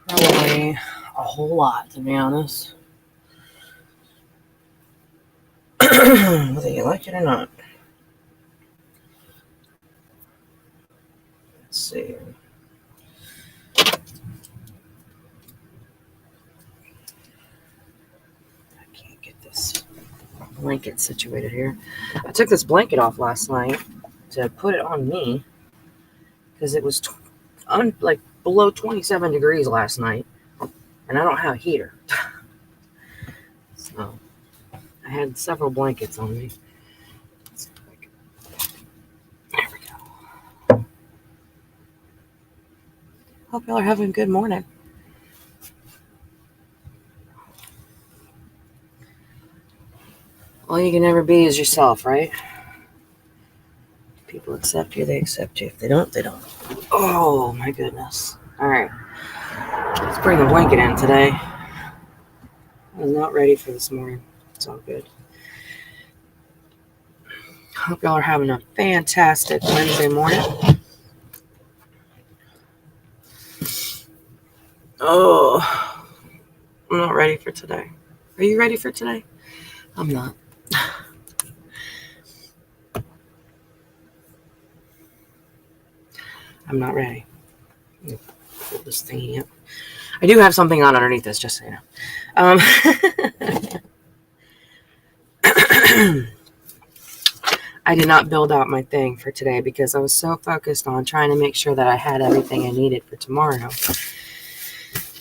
Probably a whole lot, to be honest. Whether you like it or not. Let's see. I can't get this blanket situated here. I took this blanket off last night to put it on me because it was like below 27 degrees last night, and I don't have a heater. So I had several blankets on me. There we go. Hope y'all are having a good morning. All you can ever be is yourself, right? If people accept you, they accept you. If they don't, they don't. Oh, my goodness. All right. Let's bring the blanket in today. I was not ready for this morning. It's all good. Hope y'all are having a fantastic Wednesday morning. Oh, I'm not ready for today. Are you ready for today? I'm not. I'm not ready. Pull this thingy up. I do have something on underneath this, just so you know. I did not build out my thing for today because I was so focused on trying to make sure that I had everything I needed for tomorrow.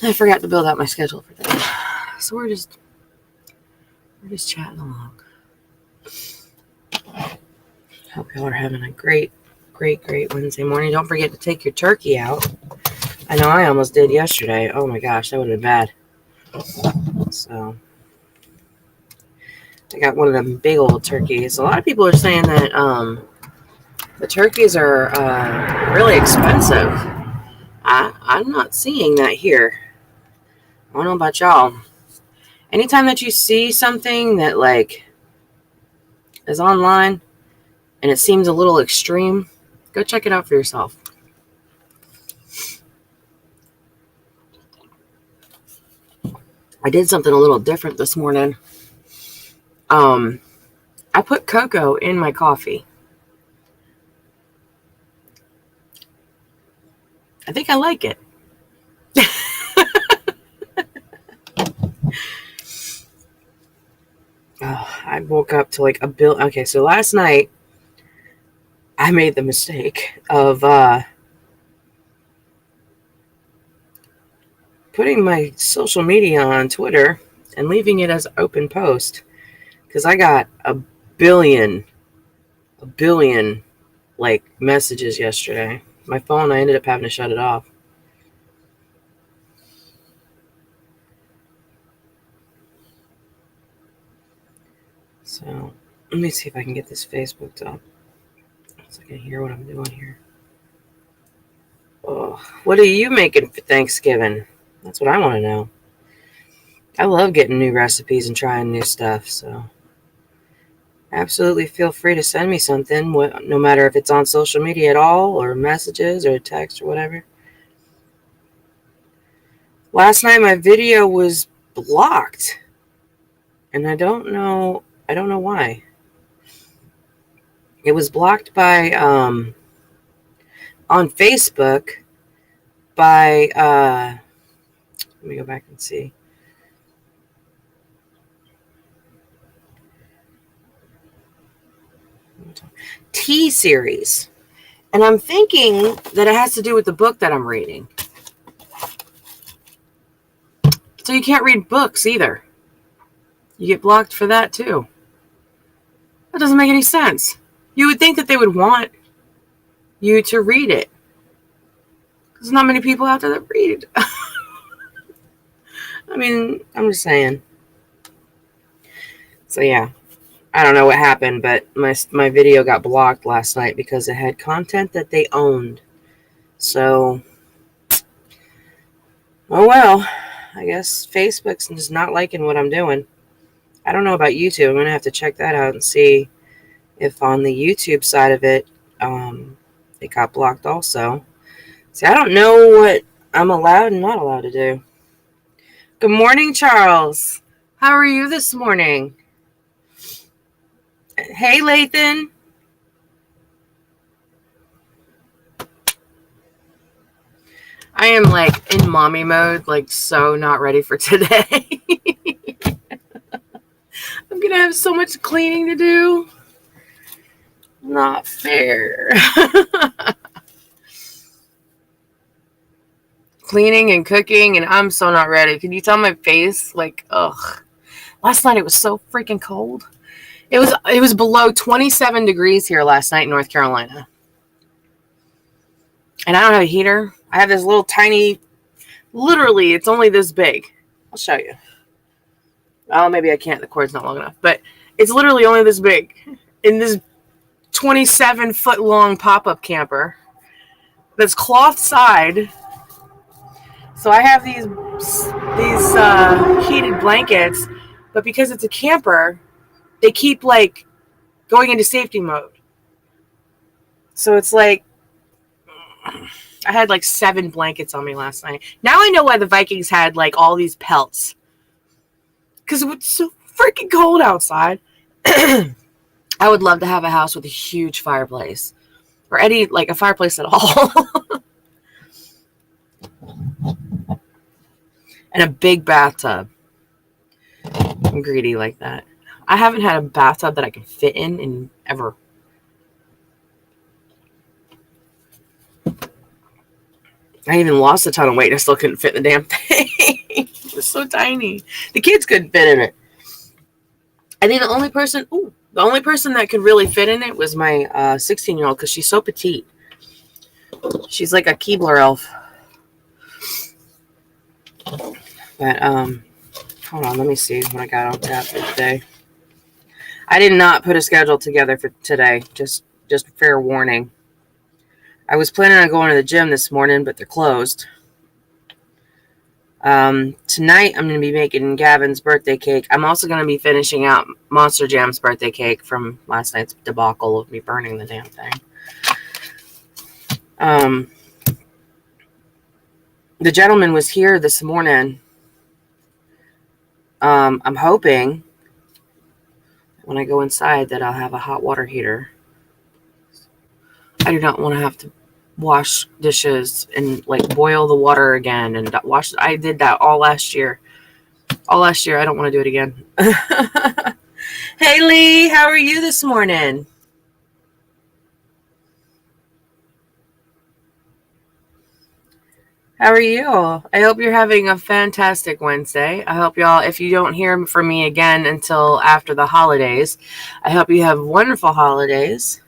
I forgot to build out my schedule for today. So we're just chatting along. Hope y'all are having a great Wednesday morning. Don't forget to take your turkey out. I know I almost did yesterday. Oh my gosh, that would have been bad. So I got one of them big old turkeys. A lot of people are saying that the turkeys are really expensive. I'm not seeing that here. I don't know about y'all. Anytime that you see something that like is online and it seems a little extreme, go check it out for yourself. I did something a little different this morning. I put cocoa in my coffee. I think I like it. I woke up to like a bill. Okay, so last night I made the mistake of putting my social media on Twitter and leaving it as open post because I got a billion like messages yesterday. My phone, I ended up having to shut it off. So let me see if I can get this Facebook up so I can hear what I'm doing here. Oh, what are you making for Thanksgiving? That's what I want to know. I love getting new recipes and trying new stuff, so absolutely feel free to send me something, no matter if it's on social media at all, or messages, or text, or whatever. Last night my video was blocked, and I don't know why. It was blocked by on Facebook by let me go back and see. T-Series. And I'm thinking that it has to do with the book that I'm reading. So you can't read books either. You get blocked for that too. That doesn't make any sense. You would think that they would want you to read it. There's not many people out there that read. I mean, I'm just saying. So yeah, I don't know what happened, but my video got blocked last night because it had content that they owned. So, oh well, I guess Facebook's just not liking what I'm doing. I don't know about YouTube. I'm going to have to check that out and see if on the YouTube side of it, it got blocked also. See, I don't know what I'm allowed and not allowed to do. Good morning, Charles. How are you this morning? Hey, Lathan. I am like in mommy mode, like so not ready for today. I'm gonna have so much cleaning to do. Not fair. Cleaning and cooking, and I'm so not ready. Can you tell my face? Like, ugh. Last night it was so freaking cold. It was below 27 degrees here last night in North Carolina. And I don't have a heater. I have this little tiny, literally, it's only this big. I'll show you. Oh, maybe I can't. The cord's not long enough. But it's literally only this big in this 27-foot long pop-up camper that's cloth side. So I have these heated blankets, but because it's a camper, they keep like going into safety mode. So it's like I had like 7 blankets on me last night. Now I know why the Vikings had like all these pelts, because it was so freaking cold outside. I would love to have a house with a huge fireplace, or any like a fireplace at all. And a big bathtub. I'm greedy like that. I haven't had a bathtub that I can fit in ever. I even lost a ton of weight and I still couldn't fit in the damn thing. It was so tiny. The kids couldn't fit in it. I think the only person that could really fit in it was my 16-year-old, because she's so petite. She's like a Keebler elf. But hold on, let me see what I got on tap for today. I did not put a schedule together for today. Just fair warning. I was planning on going to the gym this morning, but they're closed. Tonight I'm going to be making Gavin's birthday cake. I'm also going to be finishing out Monster Jam's birthday cake from last night's debacle of me burning the damn thing. The gentleman was here this morning. I'm hoping when I go inside that I'll have a hot water heater. I do not want to have to wash dishes and like boil the water again and wash. I did that all last year. I don't want to do it again. Hey Lee, how are you this morning? How are you? I hope you're having a fantastic Wednesday. I hope y'all, if you don't hear from me again until after the holidays, I hope you have wonderful holidays.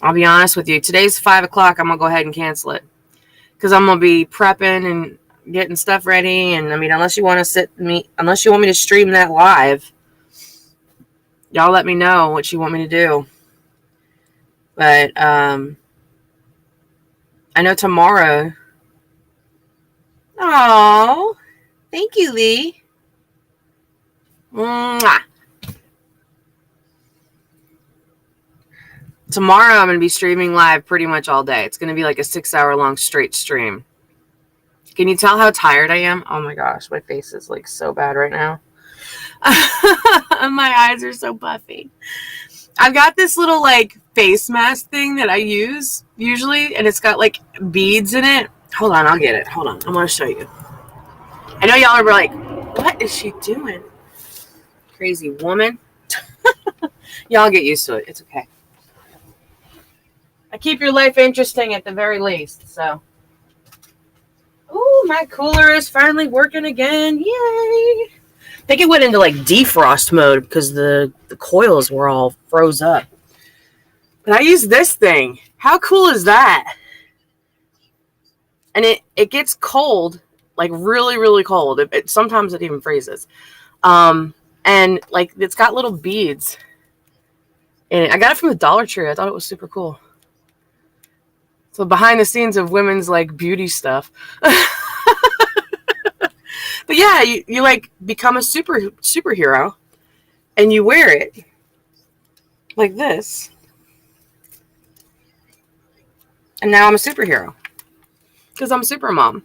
I'll be honest with you. Today's 5 o'clock. I'm going to go ahead and cancel it, because I'm going to be prepping and getting stuff ready. And I mean, unless you want me to stream that live, y'all let me know what you want me to do. But I know tomorrow. Oh, thank you, Lee. Mwah. Tomorrow I'm going to be streaming live pretty much all day. It's going to be like a 6-hour-long straight stream. Can you tell how tired I am? Oh my gosh, my face is like so bad right now. My eyes are so puffy. I've got this little like face mask thing that I use usually, and it's got like beads in it. Hold on, I'll get it. Hold on, I want to show you. I know y'all are like, what is she doing? Crazy woman. Y'all get used to it. It's okay. I keep your life interesting at the very least, so. Ooh, my cooler is finally working again. Yay! I think it went into like defrost mode because the coils were all froze up. But I use this thing. How cool is that? And it gets cold, like really, really cold. Sometimes it even freezes. And like it's got little beads in it. I got it from the Dollar Tree. I thought it was super cool. So behind the scenes of women's like beauty stuff. But yeah, you like become a superhero, and you wear it like this, And now I'm a superhero. Because I'm super mom.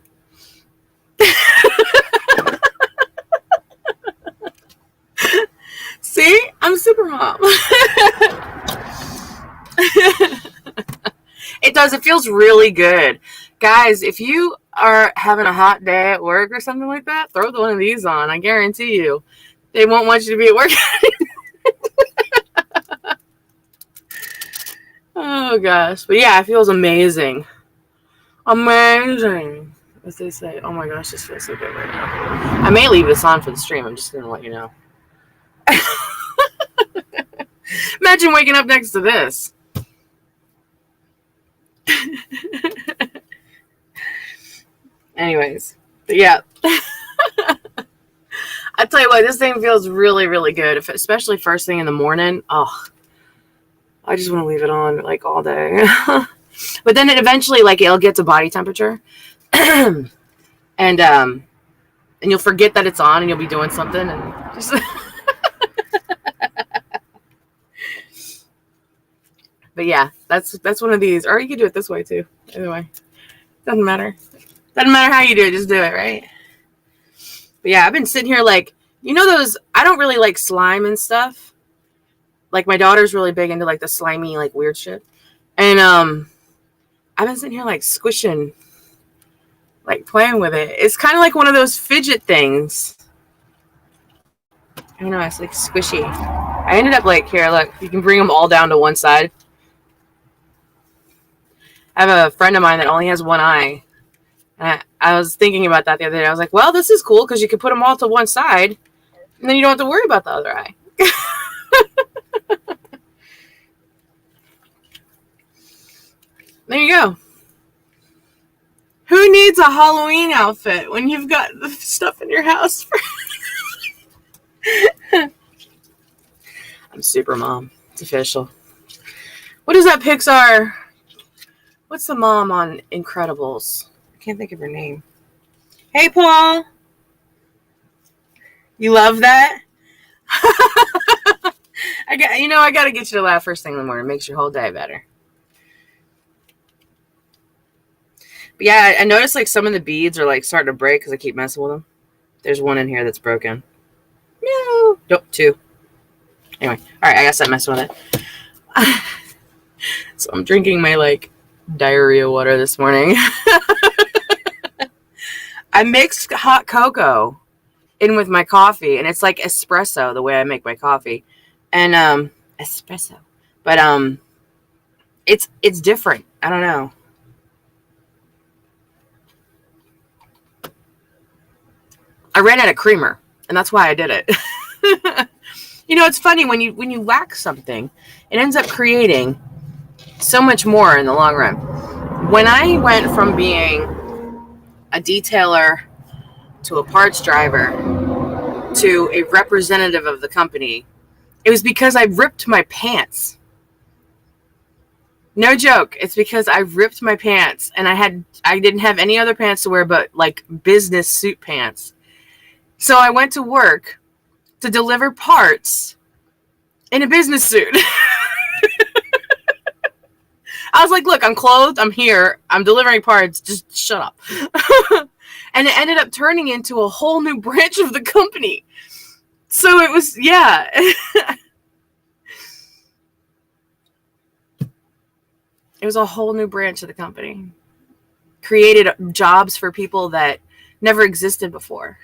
See? I'm super mom. It does. It feels really good. Guys, if you are having a hot day at work or something like that, throw one of these on. I guarantee you. They won't want you to be at work. Oh, gosh. But yeah, it feels amazing. Amazing. As they say. Oh, my gosh. This feels so good right now. I may leave this on for the stream. I'm just going to let you know. Imagine waking up next to this. Anyways, but yeah. I tell you what, this thing feels really, really good, especially first thing in the morning. Oh, I just want to leave it on like all day. But then it eventually, like, it'll get to body temperature, and you'll forget that it's on, and you'll be doing something, and just. But yeah, that's one of these, or you could do it this way too. Either way, doesn't matter. Doesn't matter how you do it, just do it, right? But yeah, I've been sitting here like, you know those, I don't really like slime and stuff. Like, my daughter's really big into like the slimy, like, weird shit. And I've been sitting here like squishing, like playing with it. It's kind of like one of those fidget things. I know, it's like squishy. I ended up like, here, look, you can bring them all down to one side. I have a friend of mine that only has one eye. And I was thinking about that the other day. I was like, well, this is cool because you can put them all to one side, and then you don't have to worry about the other eye. There you go. Who needs a Halloween outfit when you've got the stuff in your house? I'm super mom. It's official. What is that Pixar? What's the mom on Incredibles? I can't think of her name. Hey, Paul. You love that? I got to get you to laugh first thing in the morning. It makes your whole day better. But yeah, I noticed like some of the beads are like starting to break because I keep messing with them. There's one in here that's broken. No. Nope, two. Anyway, all right, I gotta stop messing with it. So I'm drinking my like diarrhea water this morning. I mixed hot cocoa in with my coffee, and it's like espresso the way I make my coffee. And espresso. But it's different. I don't know. I ran out of creamer, and that's why I did it. You know, it's funny when you lack something, it ends up creating so much more in the long run. When I went from being a detailer to a parts driver to a representative of the company, it was because I ripped my pants. No joke. It's because I ripped my pants, and I didn't have any other pants to wear but like business suit pants. So I went to work to deliver parts in a business suit. I was like, look, I'm clothed, I'm here, I'm delivering parts, just shut up. And it ended up turning into a whole new branch of the company. So it was, yeah. It was a whole new branch of the company. Created jobs for people that never existed before.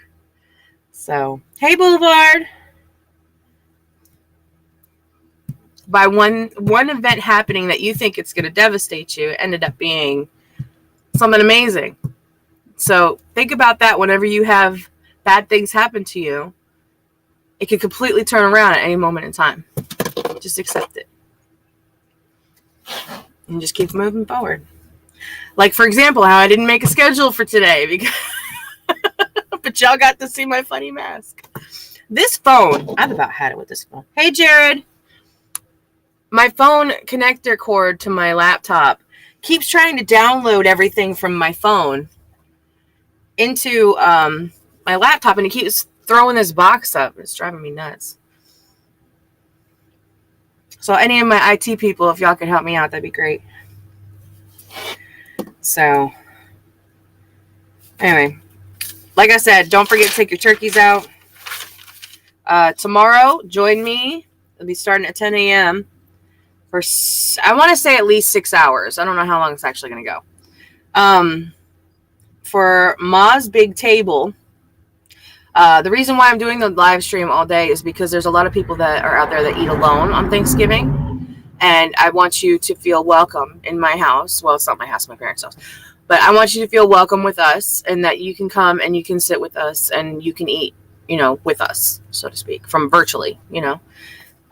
So, hey, Boulevard. By one event happening that you think it's going to devastate you, it ended up being something amazing. So think about that whenever you have bad things happen to you. It can completely turn around at any moment in time. Just accept it. And just keep moving forward. Like, for example, how I didn't make a schedule for today because but y'all got to see my funny mask. This phone, I've about had it with this phone. Hey, Jared. My phone connector cord to my laptop keeps trying to download everything from my phone into my laptop, and it keeps throwing this box up. It's driving me nuts. So any of my IT people, if y'all could help me out, that'd be great. So, anyway, like I said, don't forget to take your turkeys out. Tomorrow, join me. It'll be starting at 10 a.m. for, I want to say at least 6 hours. I don't know how long it's actually going to go. For Ma's Big Table. The reason why I'm doing the live stream all day is because there's a lot of people that are out there that eat alone on Thanksgiving. And I want you to feel welcome in my house. Well, it's not my house, my parents' house. But I want you to feel welcome with us, and that you can come and you can sit with us and you can eat, with us, so to speak, from virtually,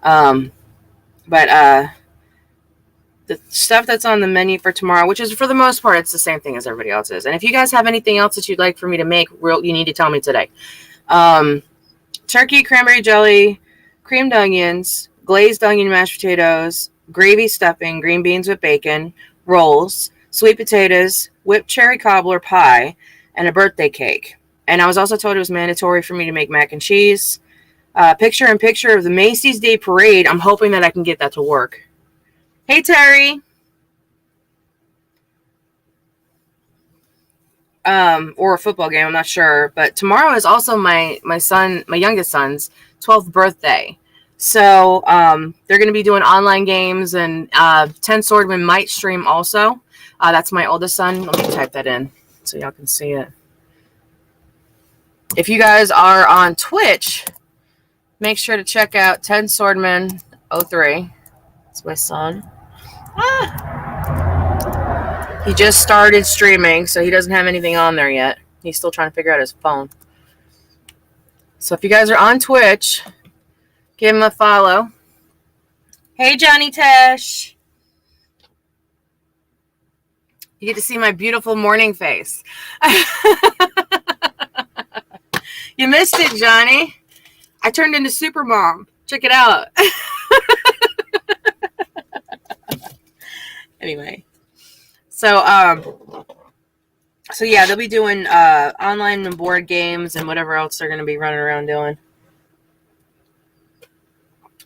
But the stuff that's on the menu for tomorrow, which is for the most part, it's the same thing as everybody else's. And if you guys have anything else that you'd like for me to make, you need to tell me today. Turkey, cranberry jelly, creamed onions, glazed onion mashed potatoes, gravy stuffing, green beans with bacon, rolls, sweet potatoes, whipped cherry cobbler pie, and a birthday cake. And I was also told it was mandatory for me to make mac and cheese. Picture-in-picture of the Macy's Day Parade. I'm hoping that I can get that to work. Hey, Terry. Or a football game, I'm not sure. But tomorrow is also my youngest son's 12th birthday. So they're going to be doing online games, and 10 Swordmen might stream also. That's my oldest son. Let me type that in so y'all can see it. If you guys are on Twitch, make sure to check out 10 Swordmen 03. That's my son. He just started streaming, so he doesn't have anything on there yet. He's still trying to figure out his phone. So if you guys are on Twitch, give him a follow. Hey, Johnny Tesh. You get to see my beautiful morning face. You missed it, Johnny. I turned into Super Mom. Check it out. Anyway. So yeah, they'll be doing online and board games and whatever else they're going to be running around doing.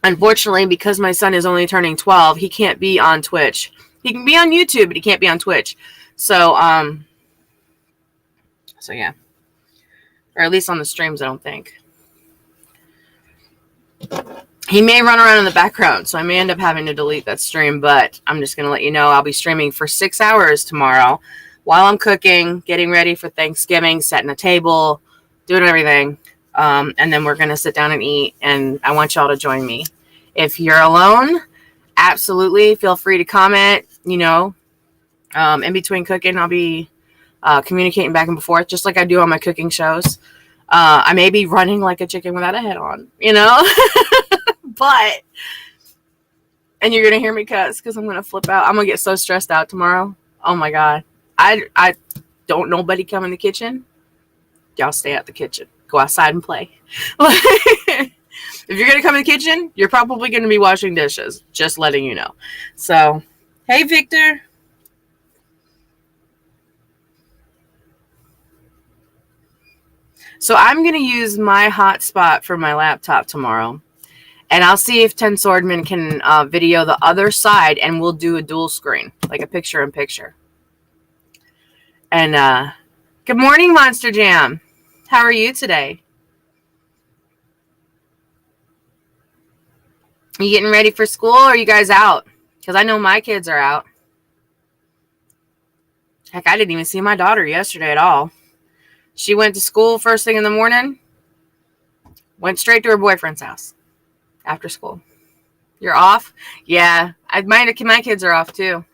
Unfortunately, because my son is only turning 12, he can't be on Twitch. He can be on YouTube, but he can't be on Twitch. So yeah. Or at least on the streams, I don't think. He may run around in the background, so I may end up having to delete that stream, but I'm just going to let you know I'll be streaming for 6 hours tomorrow while I'm cooking, getting ready for Thanksgiving, setting a table, doing everything. And then we're going to sit down and eat, and I want y'all to join me. If you're alone, absolutely feel free to comment. In between cooking, I'll be communicating back and forth, just like I do on my cooking shows. I may be running like a chicken without a head on, but, and you're going to hear me cuss because I'm going to flip out. I'm going to get so stressed out tomorrow. Oh my God. I don't nobody come in the kitchen. Y'all stay out the kitchen. Go outside and play. If you're going to come in the kitchen, you're probably going to be washing dishes. Just letting you know. So, hey, Victor. So I'm going to use my hotspot for my laptop tomorrow. And I'll see if 10 Swordmen can video the other side, and we'll do a dual screen, like a picture-in-picture. And good morning, Monster Jam. How are you today? Are you getting ready for school, or are you guys out? Because I know my kids are out. Heck, I didn't even see my daughter yesterday at all. She went to school first thing in the morning, went straight to her boyfriend's house after school. You're off? Yeah, my kids are off too.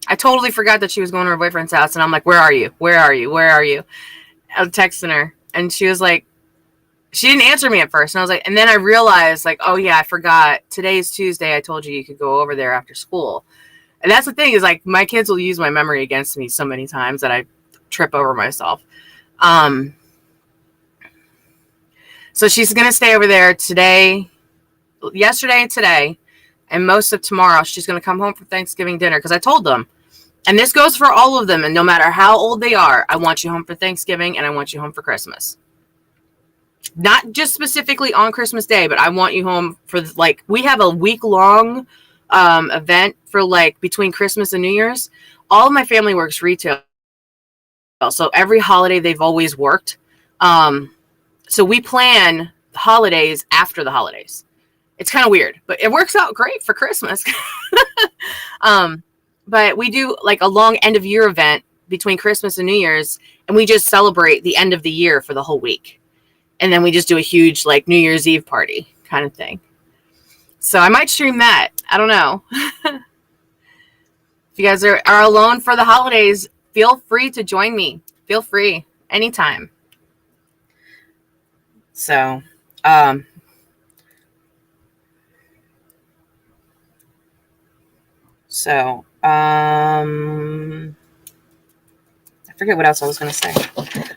I totally forgot that she was going to her boyfriend's house, and I'm like, where are you? Where are you? Where are you? I was texting her, and she was like, she didn't answer me at first, and I was like, and then I realized, like, oh yeah, I forgot. Today's Tuesday. I told you could go over there after school. And that's the thing, is like, my kids will use my memory against me so many times that I trip over myself. So she's going to stay over there yesterday and today, and most of tomorrow. She's going to come home for Thanksgiving dinner, because I told them, and this goes for all of them, and no matter how old they are, I want you home for Thanksgiving, and I want you home for Christmas. Not just specifically on Christmas Day, but I want you home for, like, we have a week-long event for like between Christmas and New Year's. All of my family works retail, so every holiday they've always worked. So we plan holidays after the holidays. It's kind of weird, but it works out great for Christmas. But we do like a long end of year event between Christmas and New Year's, and we just celebrate the end of the year for the whole week. And then we just do a huge like New Year's Eve party kind of thing. So I might stream that. I don't know. If you guys are alone for the holidays, feel free to join me. Feel free anytime. So, I forget what else I was going to say,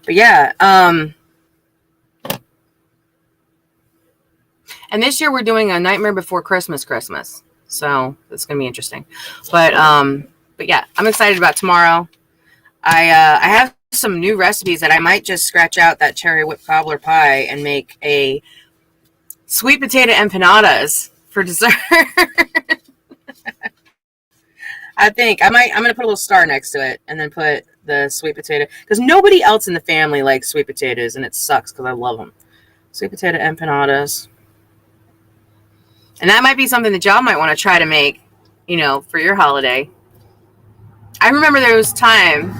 but yeah. And this year we're doing a Nightmare Before Christmas. So it's going to be interesting. But yeah, I'm excited about tomorrow. I have some new recipes that I might just scratch out that cherry whipped cobbler pie and make a sweet potato empanadas for dessert. I think I'm going to put a little star next to it and then put the sweet potato, because nobody else in the family likes sweet potatoes, and it sucks because I love them. Sweet potato empanadas. And that might be something that y'all might want to try to make, for your holiday. I remember there was time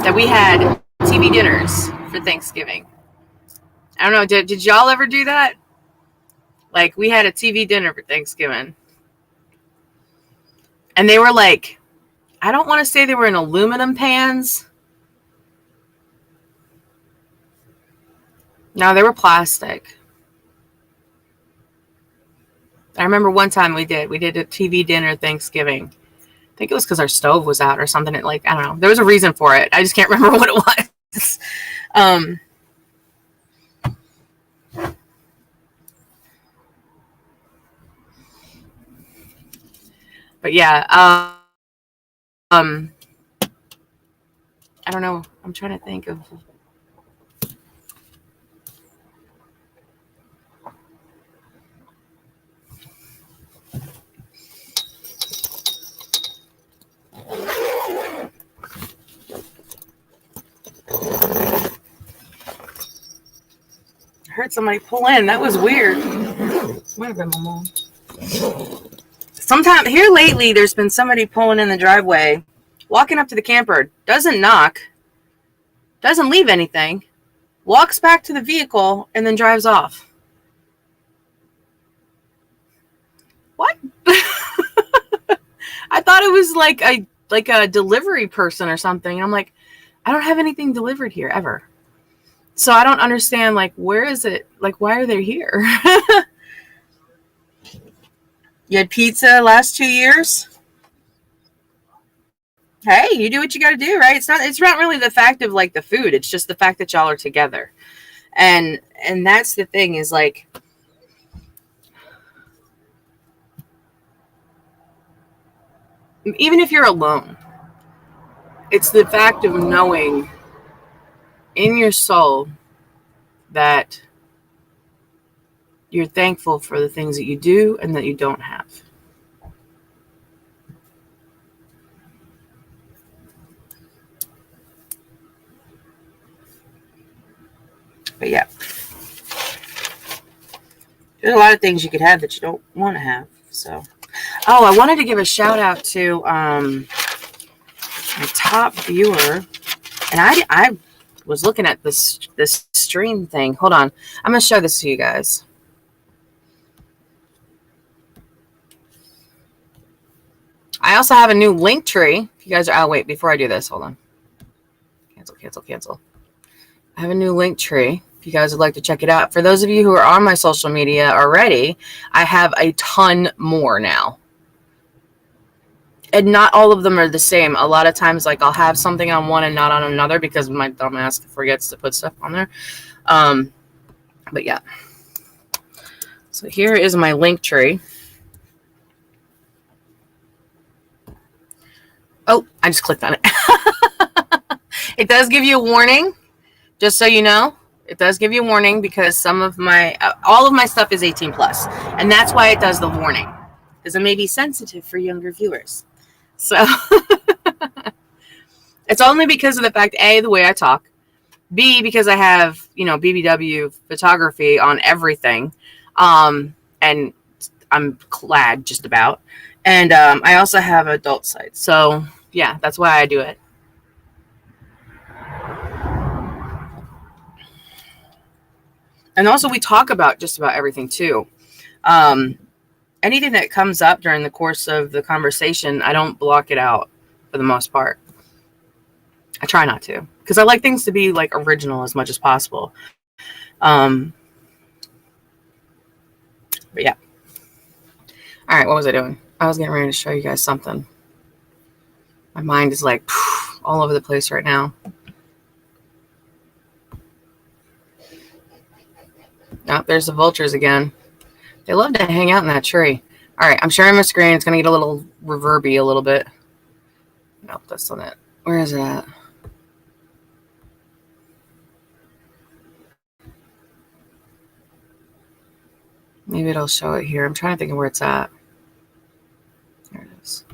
that we had TV dinners for Thanksgiving. I don't know, did y'all ever do that? Like, we had a TV dinner for Thanksgiving. And they were like, I don't want to say they were in aluminum pans. No, they were plastic. I remember one time we did a TV dinner Thanksgiving. I think it was because our stove was out or something. I don't know. There was a reason for it. I just can't remember what it was. But yeah, I don't know. I'm trying to think of. I heard somebody pull in. That was weird. Might have been my mom. Sometime here lately, there's been somebody pulling in the driveway, walking up to the camper, doesn't knock, doesn't leave anything, walks back to the vehicle, and then drives off. What? I thought it was like a delivery person or something. And I'm like, I don't have anything delivered here ever. So I don't understand, like, where is it? Like, why are they here? You had pizza last 2 years? Hey, you do what you got to do, right? It's not really the fact of like the food. It's just the fact that y'all are together. And that's the thing is like, even if you're alone, it's the fact of knowing in your soul that you're thankful for the things that you do and that you don't have. But yeah, there's a lot of things you could have that you don't want to have. So, I wanted to give a shout out to my top viewer, and I was looking at this stream thing. Hold on, I'm gonna show this to you guys. I also have a new link tree. If you guys are, wait, before I do this, hold on. Cancel. I have a new link tree. If you guys would like to check it out. For those of you who are on my social media already, I have a ton more now. And not all of them are the same. A lot of times, like, I'll have something on one and not on another because my dumbass forgets to put stuff on there. But yeah. So here is my link tree. Oh, I just clicked on it. It does give you a warning, just so you know. It does give you a warning because some of my, all of my stuff is 18 plus, and that's why it does the warning. because it may be sensitive for younger viewers. So it's only because of the fact, A, the way I talk, B, because I have, BBW photography on everything. And I'm clad just about. And I also have adult sites. So yeah, that's why I do it. And also we talk about just about everything too. Anything that comes up during the course of the conversation, I don't block it out for the most part. I try not to, because I like things to be like original as much as possible. But yeah. All right, what was I doing? I was getting ready to show you guys something. My mind is like all over the place right now. Oh, there's the vultures again. They love to hang out in that tree. All right, I'm sharing my screen. It's going to get a little reverby a little bit. Nope, that's not it. Where is it at? Maybe it'll show it here. I'm trying to think of where it's at. There it is.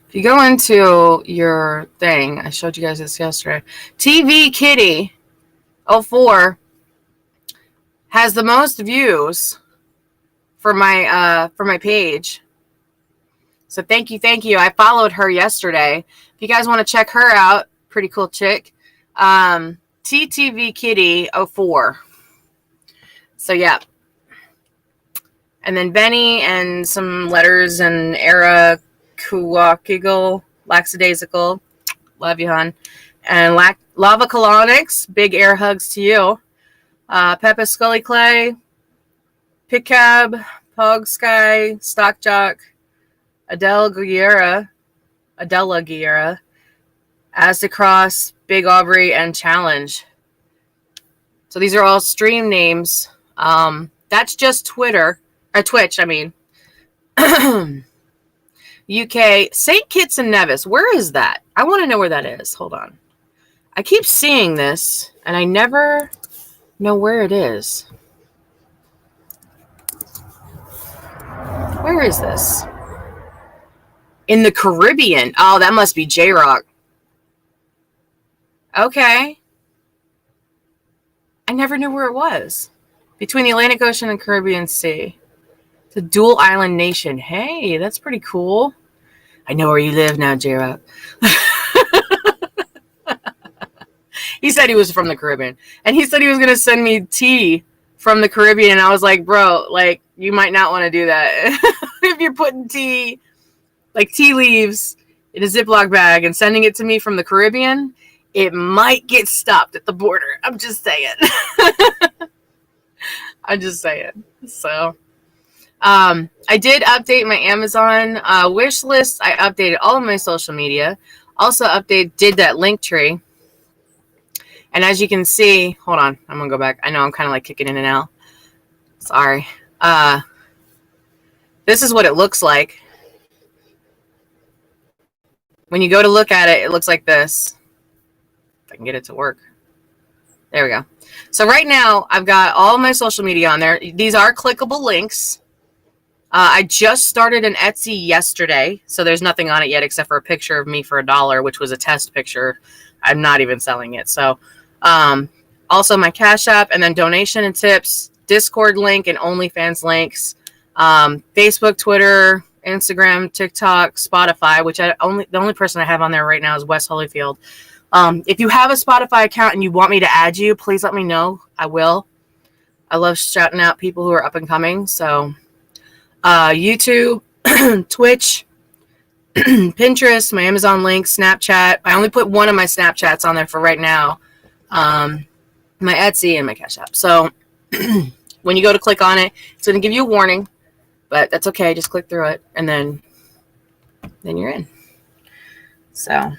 If you go into your thing, I showed you guys this yesterday. TV Kitty 04 has the most views for my page. So thank you. I followed her yesterday. If you guys want to check her out, pretty cool chick. TTV Kitty 04. So yeah. And then Benny and some letters and Era Kuwakigal, Lackadaisical. Love you, hon. And Lava Colonics, big air hugs to you. Peppa Scully Clay, Picab, Pog Sky, Stock Jock, Adela Guerra, Aztecross, Big Aubrey, and Challenge. So these are all stream names. That's just Twitter. Or Twitch, I mean. UK, St. Kitts and Nevis. Where is that? I want to know where that is. Hold on. I keep seeing this, and I never know where it is. Where is this? In the Caribbean. Oh, that must be J-Rock. Okay. I never knew where it was. Between the Atlantic Ocean and Caribbean Sea. It's a dual island nation. Hey, that's pretty cool. I know where you live now, J-Rock. He said he was from the Caribbean. And he said he was going to send me tea from the Caribbean. And I was like, bro, like, you might not want to do that. If you're putting tea, like tea leaves, in a Ziploc bag and sending it to me from the Caribbean, it might get stopped at the border. I'm just saying. I'm just saying. So, I did update my Amazon wish list. I updated all of my social media. Also did that link tree. And as you can see, hold on, I'm going to go back. I know I'm kind of like kicking in and out. Sorry. This is what it looks like. When you go to look at it, it looks like this. If I can get it to work. There we go. So right now, I've got all my social media on there. These are clickable links. I just started an Etsy yesterday, so there's nothing on it yet except for a picture of me for $1, which was a test picture. I'm not even selling it. So also my Cash App, and then donation and tips, Discord link, and OnlyFans links, Facebook, Twitter, Instagram, TikTok, Spotify, which the only person I have on there right now is Wes Holyfield. If you have a Spotify account and you want me to add you, please let me know. I will. I love shouting out people who are up and coming. So YouTube, Twitch, Pinterest, my Amazon link, Snapchat. I only put one of my Snapchats on there for right now. My Etsy and my Cash App. So when you go to click on it, it's going to give you a warning, but that's okay. Just click through it, and then you're in. So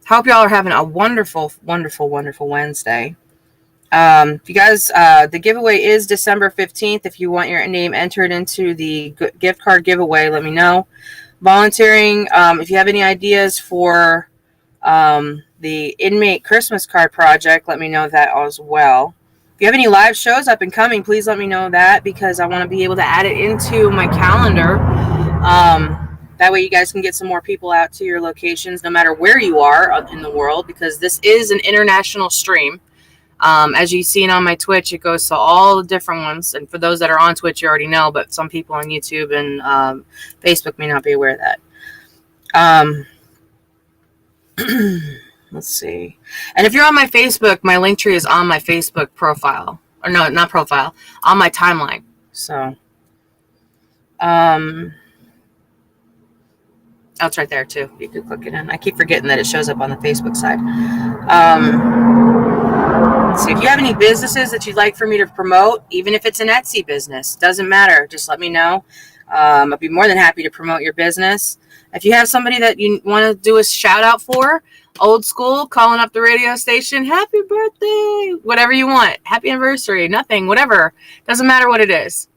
hope y'all are having a wonderful, wonderful, wonderful Wednesday. If you guys, the giveaway is December 15th. If you want your name entered into the gift card giveaway, let me know. Volunteering, if you have any ideas for the inmate Christmas card project, let me know that as well. you have any live shows up and coming, please let me know that, because I want to be able to add it into my calendar. That way you guys can get some more people out to your locations, no matter where you are in the world, because this is an international stream. As you've seen on my Twitch, it goes to all the different ones. And for those that are on Twitch, you already know, but some people on YouTube and Facebook may not be aware of that. Let's see. And if you're on my Facebook, my link tree is on my Facebook profile. Or no, not profile, on my timeline. So, oh, it's right there too. You could click it in. I keep forgetting that it shows up on the Facebook side. Let's see. If you have any businesses that you'd like for me to promote, even if it's an Etsy business, doesn't matter. Just let me know. I'd be more than happy to promote your business. If you have somebody that you want to do a shout out for, old school, calling up the radio station, happy birthday, whatever you want, happy anniversary, nothing, whatever, doesn't matter what it is.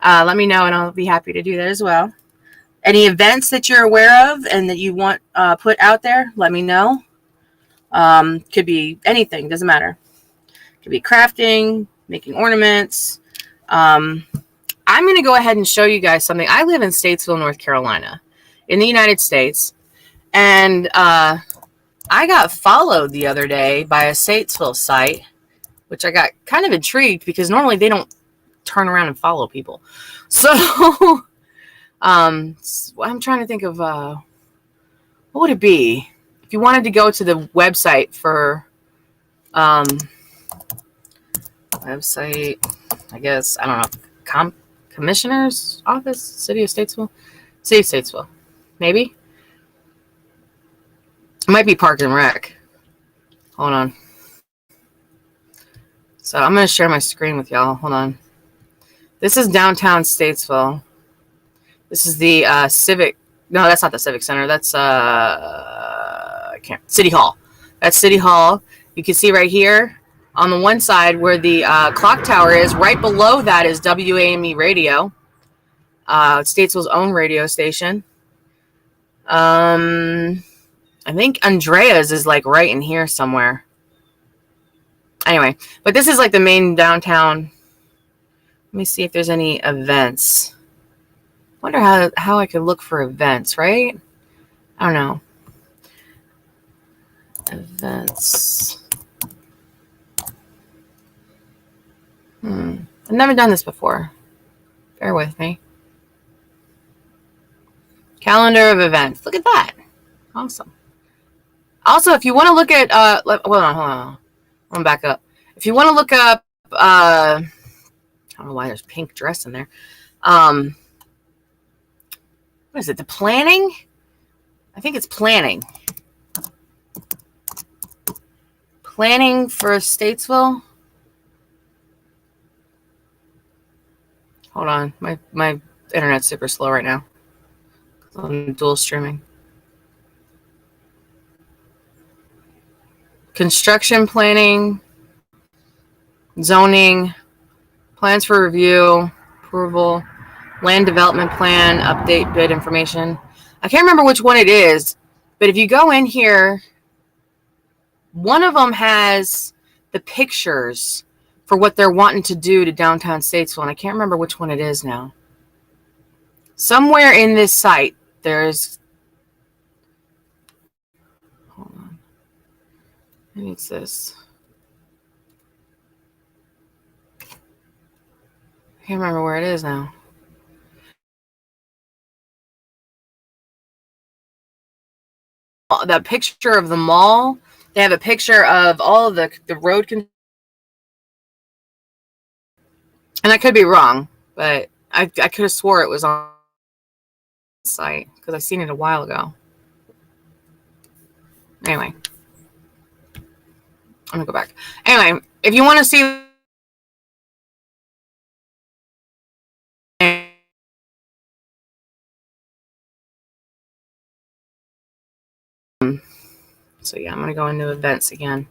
Let me know and I'll be happy to do that as well. Any events that you're aware of and that you want put out there, let me know. Could be anything, doesn't matter. Could be crafting, making ornaments. I'm going to go ahead and show you guys something. I live in Statesville, North Carolina, in the United States, and I got followed the other day by a Statesville site, which I got kind of intrigued because normally they don't turn around and follow people. So I'm trying to think of what would it be if you wanted to go to the website for website, I guess, I don't know, Commissioner's Office, City of Statesville, maybe. It might be Park and Rec. Hold on. So I'm going to share my screen with y'all. Hold on. This is downtown Statesville. This is the Civic. No, that's not the Civic Center. That's City Hall. That's City Hall. You can see right here on the one side where the clock tower is. Right below that is WAME Radio, Statesville's own radio station. I think Andrea's is like right in here somewhere. Anyway, but this is like the main downtown. Let me see if there's any events. Wonder how I could look for events, right? I don't know. Events. I've never done this before. Bear with me. Calendar of events. Look at that. Awesome. Also, if you want to look at, hold on. I'm back up. If you want to look up, I don't know why there's pink dress in there. What is it? The planning? I think it's planning. Planning for Statesville. Hold on. My internet's super slow right now. I'm dual streaming. Construction planning, zoning, plans for review, approval, land development plan, update bid information. I can't remember which one it is, but if you go in here, one of them has the pictures for what they're wanting to do to downtown Statesville, and I can't remember which one it is now. Somewhere in this site, there's... Hold on. Maybe it's this. I can't remember where it is now. That picture of the mall, they have a picture of all of the road. And I could be wrong, but I could have swore it was on the site because I seen it a while ago. Anyway, I'm gonna go back. Anyway, if you want to see, so yeah, I'm gonna go into events again.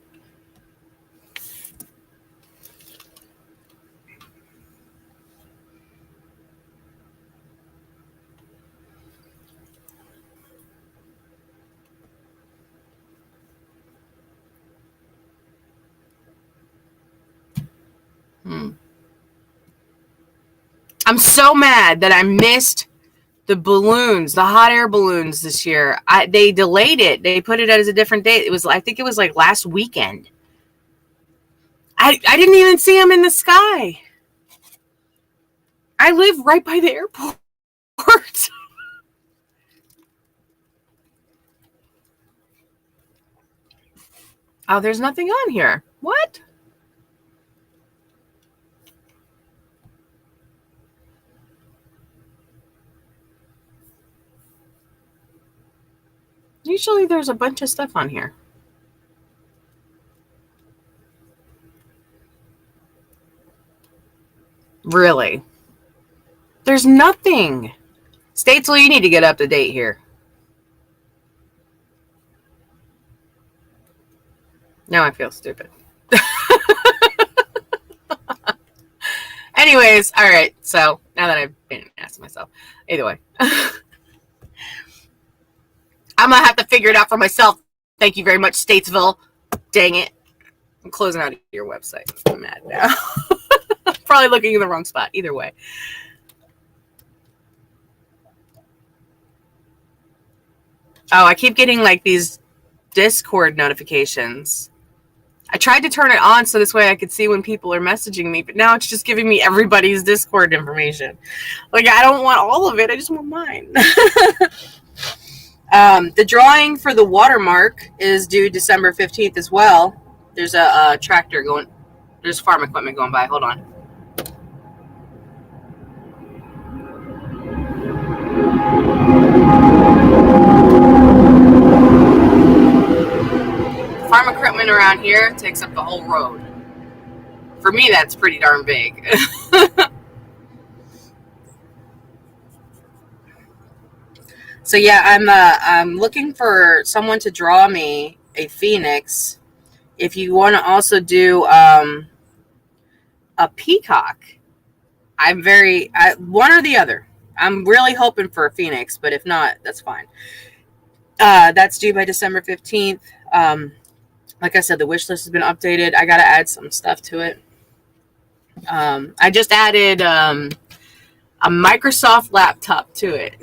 I'm so mad that I missed the balloons, the hot air balloons this year. They delayed it. They put it as a different date. I think it was like last weekend. I didn't even see them in the sky. I live right by the airport. Oh, there's nothing on here. What? Usually there's a bunch of stuff on here. Really? There's nothing. Statesville, you need to get up to date here. Now I feel stupid. Anyways, all right. So now that I've been asking myself, either way, I'm gonna have to figure it out for myself. Thank you very much, Statesville. Dang it. I'm closing out your website. I'm mad now. Probably looking in the wrong spot. Either way. Oh, I keep getting like these Discord notifications. I tried to turn it on so this way I could see when people are messaging me, but now it's just giving me everybody's Discord information. Like, I don't want all of it. I just want mine. The drawing for the watermark is due December 15th as well. There's a tractor going. There's farm equipment going by. Hold on. Farm equipment around here takes up the whole road. For me, that's pretty darn big. So yeah, I'm looking for someone to draw me a phoenix. If you want to also do a peacock, one or the other. I'm really hoping for a phoenix, but if not, that's fine. That's due by December 15th. Like I said, the wish list has been updated. I got to add some stuff to it. I just added a Microsoft laptop to it.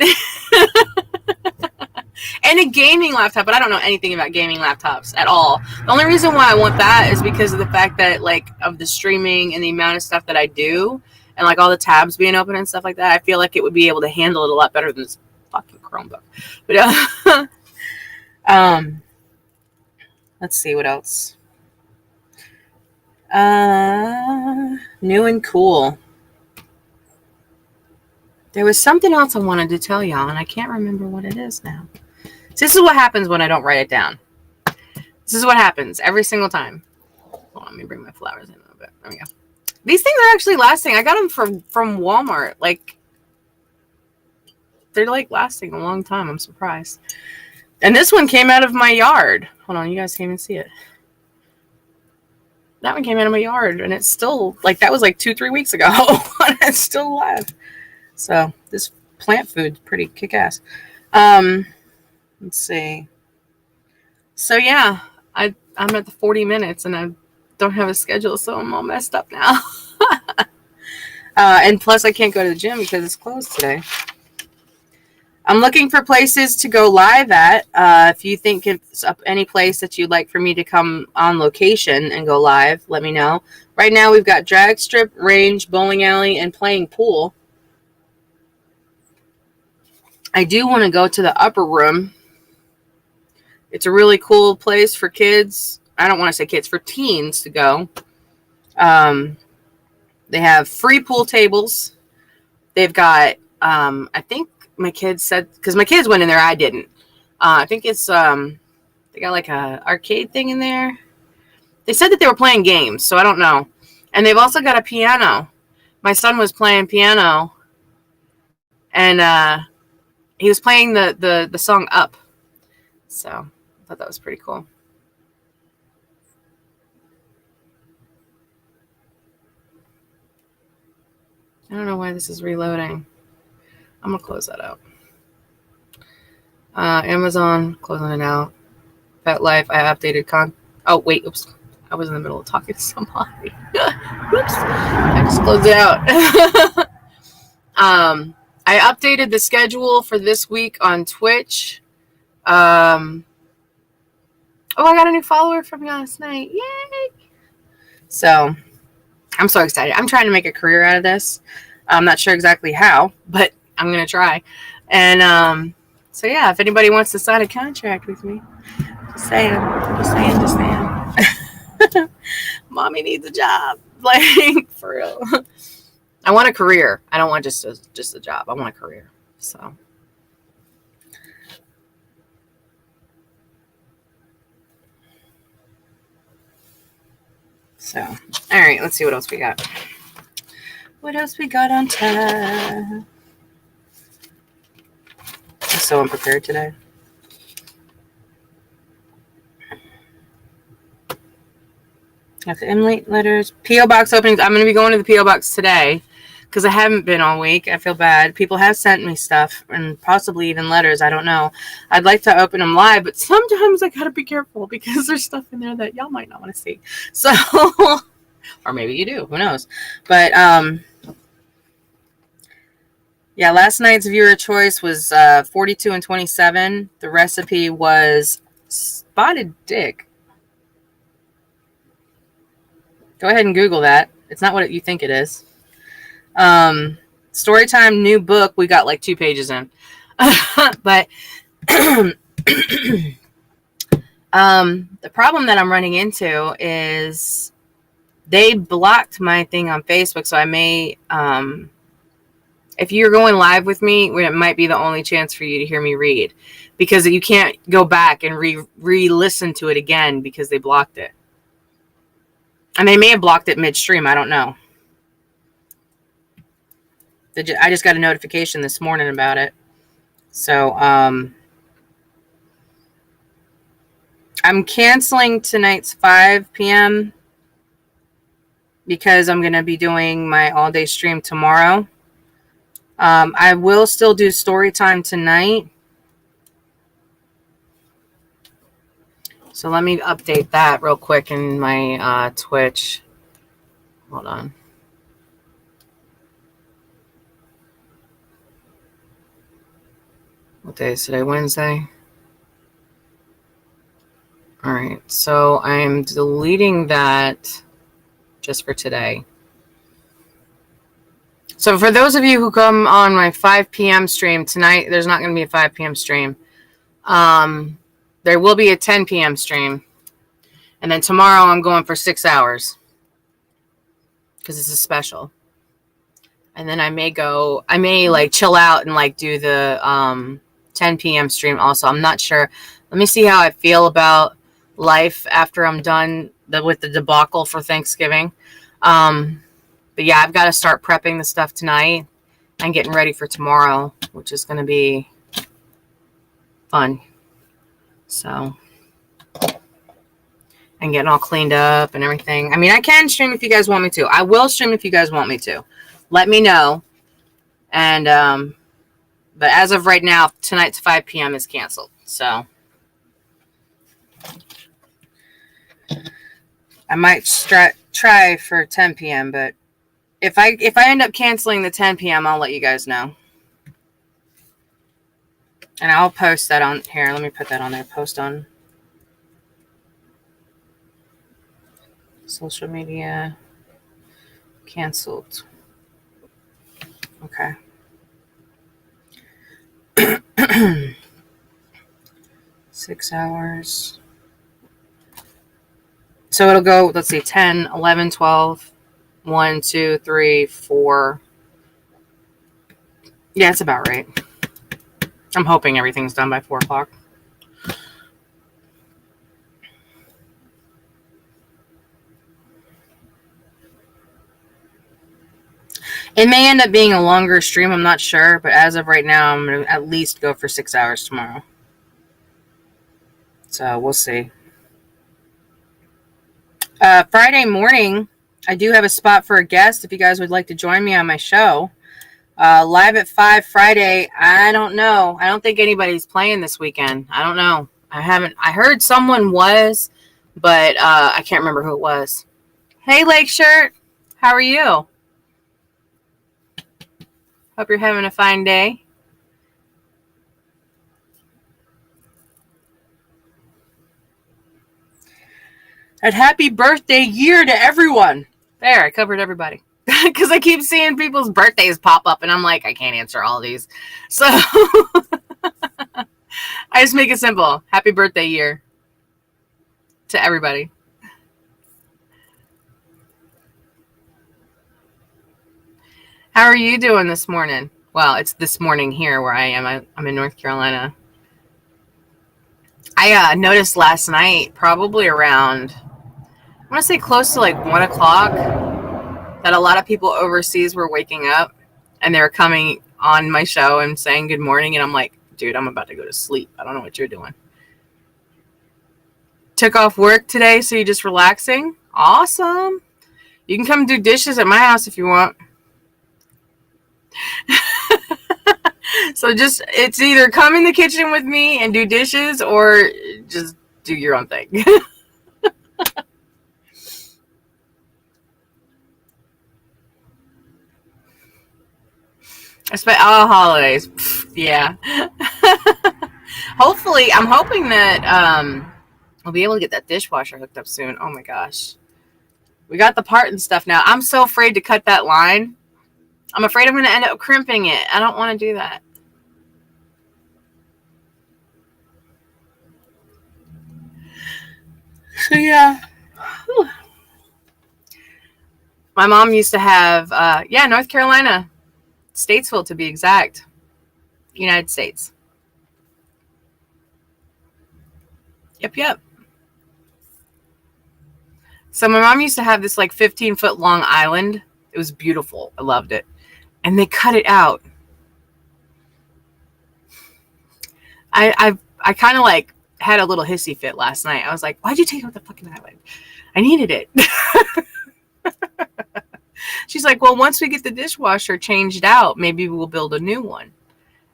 And a gaming laptop, but I don't know anything about gaming laptops at all. The only reason why I want that is because of the fact that, like, of the streaming and the amount of stuff that I do, and like all the tabs being open and stuff like that, I feel like it would be able to handle it a lot better than this fucking Chromebook. But let's see what else. New and cool. There was something else I wanted to tell y'all, and I can't remember what it is now. So this is what happens when I don't write it down. This is what happens every single time. Hold on, let me bring my flowers in a little bit. There we go. These things are actually lasting. I got them from Walmart. Like, they're like lasting a long time. I'm surprised. And this one came out of my yard. Hold on, you guys can't even see it. That one came out of my yard, and it's still, like, that was like 2-3 weeks ago. And it's still alive. So this plant food's pretty kick-ass. Let's see. So yeah, I'm at the 40 minutes, and I don't have a schedule, so I'm all messed up now. And plus, I can't go to the gym because it's closed today. I'm looking for places to go live at. If you think it's up any place that you'd like for me to come on location and go live, let me know. Right now, we've got drag strip, range, bowling alley, and playing pool. I do want to go to the upper room. It's a really cool place for kids. I don't want to say kids, for teens to go. They have free pool tables. They've got, I think my kids said, because my kids went in there, I didn't. I think it's, they got like a arcade thing in there. They said that they were playing games, so I don't know. And they've also got a piano. My son was playing piano, and he was playing the song Up. So I thought that was pretty cool. I don't know why this is reloading. I'm going to close that out. Amazon, closing it out. Pet Life, I updated oh, wait, oops. I was in the middle of talking to somebody. Oops. I just closed it out. I updated the schedule for this week on Twitch. Oh, I got a new follower from last night. Yay! So I'm so excited. I'm trying to make a career out of this. I'm not sure exactly how, but I'm going to try. And so, yeah, if anybody wants to sign a contract with me, just saying. Mommy needs a job. Like, for real. I want a career. I don't want just a job. I want a career. So. All right, let's see what else we got. What else we got on tap? I'm so unprepared today. Got the inlate letters. P.O. box openings. I'm going to be going to the P.O. box today because I haven't been all week. I feel bad. People have sent me stuff and possibly even letters. I don't know. I'd like to open them live, but sometimes I got to be careful because there's stuff in there that y'all might not want to see. So, or maybe you do. Who knows? But, yeah, last night's viewer choice was 42 and 27. The recipe was spotted dick. Go ahead and Google that. It's not what you think it is. Storytime new book. We got like 2 pages in. But the problem that I'm running into is they blocked my thing on Facebook. So I may, if you're going live with me, it might be the only chance for you to hear me read. Because you can't go back and re-listen to it again because they blocked it. And they may have blocked it midstream. I don't know. I just got a notification this morning about it. So, I'm canceling tonight's 5 p.m. because I'm going to be doing my all-day stream tomorrow. I will still do story time tonight. So let me update that real quick in my Twitch. Hold on. What day is today? Wednesday? All right. So I'm deleting that just for today. So for those of you who come on my 5 p.m. stream tonight, there's not going to be a 5 p.m. stream. There will be a 10 p.m. stream. And then tomorrow I'm going for 6 hours. Because it's a special. And then I may like chill out and like do the 10 p.m. stream also. I'm not sure. Let me see how I feel about life after I'm done with the debacle for Thanksgiving. But yeah, I've got to start prepping the stuff tonight and getting ready for tomorrow, which is going to be fun. So, and getting all cleaned up and everything. I mean, I can stream if you guys want me to. I will stream if you guys want me to. Let me know. And, but as of right now, tonight's 5 p.m. is canceled. So, I might try for 10 p.m., but if I end up canceling the 10 p.m., I'll let you guys know. And I'll post that on here. Let me put that on there. Post on social media. Canceled. Okay. 6 hours. So it'll go, let's see, 10, 11, 12, 1, 2, 3, 4. Yeah, it's about right. I'm hoping everything's done by 4 o'clock. It may end up being a longer stream. I'm not sure. But as of right now, I'm going to at least go for 6 hours tomorrow. So we'll see. Friday morning, I do have a spot for a guest if you guys would like to join me on my show. Live at 5 Friday. I don't know. I don't think anybody's playing this weekend. I don't know. I heard someone was, but I can't remember who it was. Hey, Lake Shirt. How are you? Hope you're having a fine day. And happy birthday year to everyone. There, I covered everybody. Because I keep seeing people's birthdays pop up, and I'm like, I can't answer all these. So I just make it simple. Happy birthday year to everybody. How are you doing this morning? Well, it's this morning here where I am. I'm in North Carolina. I noticed last night, probably around, I want to say close to like 1 o'clock, that a lot of people overseas were waking up and they were coming on my show and saying good morning. And I'm like, dude, I'm about to go to sleep. I don't know what you're doing. Took off work today, so you're just relaxing? Awesome. You can come do dishes at my house if you want. So just, it's either come in the kitchen with me and do dishes or just do your own thing. Holidays. Yeah. Hopefully, I'm hoping that we'll be able to get that dishwasher hooked up soon. Oh my gosh. We got the part and stuff now. I'm so afraid to cut that line. I'm afraid I'm going to end up crimping it. I don't want to do that. So yeah. Whew. My mom used to have, North Carolina. Statesville to be exact. United States. Yep. So my mom used to have this like 15-foot long island. It was beautiful. I loved it. And they cut it out. I kind of like had a little hissy fit last night. I was like, why'd you take out the fucking island? I needed it. She's like, well, once we get the dishwasher changed out, maybe we'll build a new one.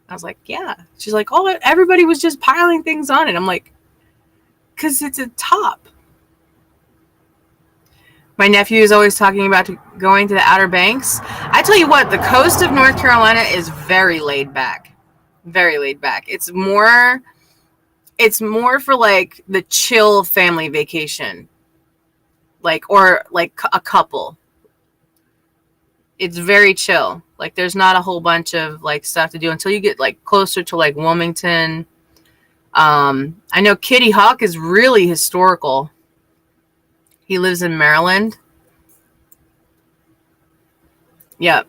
I was like, yeah. She's like, oh, everybody was just piling things on it. I'm like, because it's a top. My nephew is always talking about going to the Outer Banks. I tell you what, the coast of North Carolina is very laid back. Very laid back. It's more for like the chill family vacation. Or a couple. It's very chill. Like there's not a whole bunch of like stuff to do until you get like closer to like Wilmington. I know Kitty Hawk is really historical. He lives in Maryland. Yep.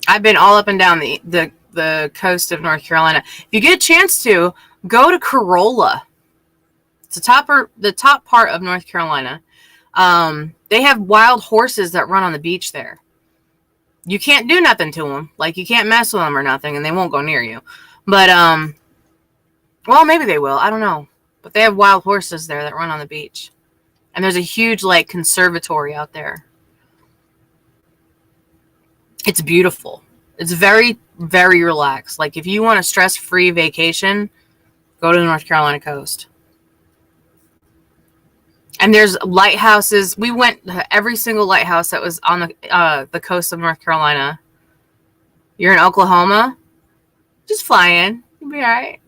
I've been all up and down the coast of North Carolina. If you get a chance to, go to Corolla. It's the top part of North Carolina. They have wild horses that run on the beach there. You can't do nothing to them. Like, you can't mess with them or nothing, and they won't go near you. But, well, maybe they will. I don't know. But they have wild horses there that run on the beach. And there's a huge, like, conservatory out there. It's beautiful. It's very, very relaxed. Like, if you want a stress-free vacation, go to the North Carolina coast. And there's lighthouses. We went to every single lighthouse that was on the coast of North Carolina. You're in Oklahoma? Just fly in. You'll be all right.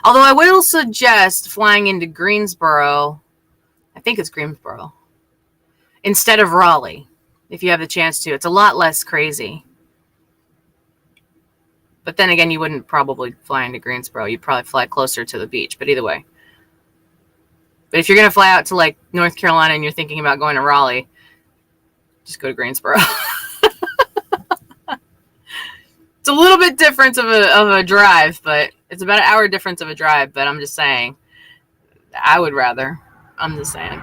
Although I will suggest flying into Greensboro. I think it's Greensboro. Instead of Raleigh, if you have the chance to. It's a lot less crazy. But then again, you wouldn't probably fly into Greensboro. You'd probably fly closer to the beach. But either way. But if you're going to fly out to like North Carolina and you're thinking about going to Raleigh, just go to Greensboro. It's a little bit different of a drive, but it's about an hour difference of a drive. But I'm just saying, I would rather. I'm just saying.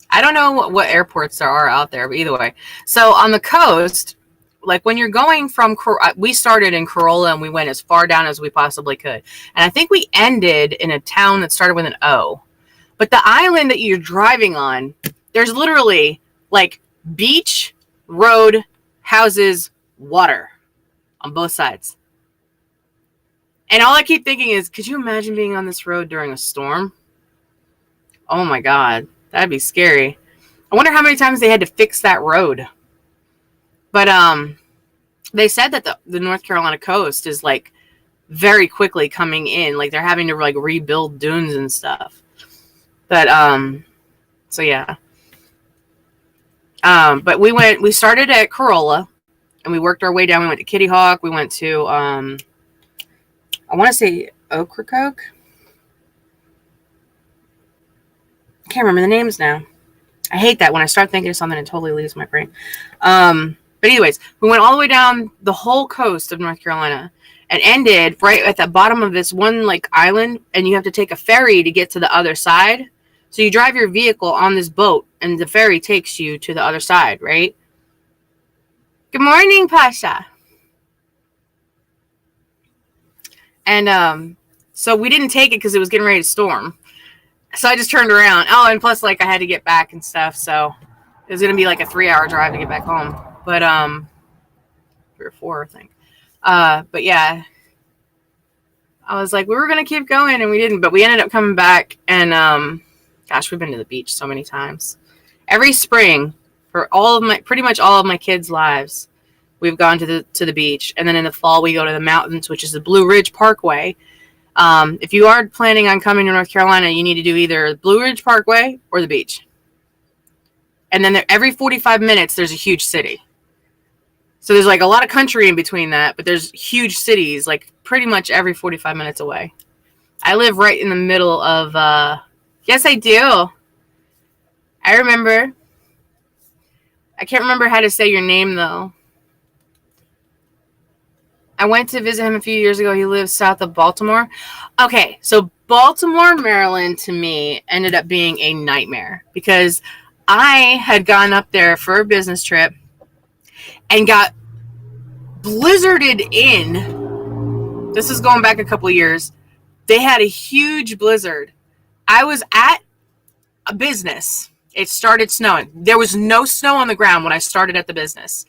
I don't know what airports there are out there, but either way. So on the coast, like when you're going from, we started in Corolla and we went as far down as we possibly could. And I think we ended in a town that started with an O. But the island that you're driving on, there's literally like beach, road, houses, water on both sides. And all I keep thinking is, could you imagine being on this road during a storm? Oh my God. That'd be scary. I wonder how many times they had to fix that road. But they said that the North Carolina coast is like very quickly coming in. Like they're having to like rebuild dunes and stuff. But so yeah. But we started at Corolla and we worked our way down. We went to Kitty Hawk. We went to I want to say Ocracoke. I can't remember the names now. I hate that when I start thinking of something and totally leaves my brain. But anyways, we went all the way down the whole coast of North Carolina and ended right at the bottom of this one like island, and you have to take a ferry to get to the other side. So you drive your vehicle on this boat and the ferry takes you to the other side, right? Good morning, Pasha. And so we didn't take it because it was getting ready to storm. So I just turned around. Oh, and plus like I had to get back and stuff, so it was gonna be like a 3-hour drive to get back home. But 3 or 4, I think. But yeah, I was like, we were gonna keep going, and we didn't. But we ended up coming back, and gosh, we've been to the beach so many times. Every spring, for pretty much all of my kids' lives, we've gone to the beach, and then in the fall we go to the mountains, which is the Blue Ridge Parkway. If you are planning on coming to North Carolina, you need to do either Blue Ridge Parkway or the beach. And then every 45 minutes, there's a huge city. So there's like a lot of country in between that, but there's huge cities like pretty much every 45 minutes away. I live right in the middle of, yes, I do. I remember. I can't remember how to say your name, though. I went to visit him a few years ago. He lives south of Baltimore. Okay, so Baltimore, Maryland, to me, ended up being a nightmare because I had gone up there for a business trip and got blizzarded in. This is going back a couple of years. They had a huge blizzard. I was at a business. It started snowing. There was no snow on the ground when I started at the business.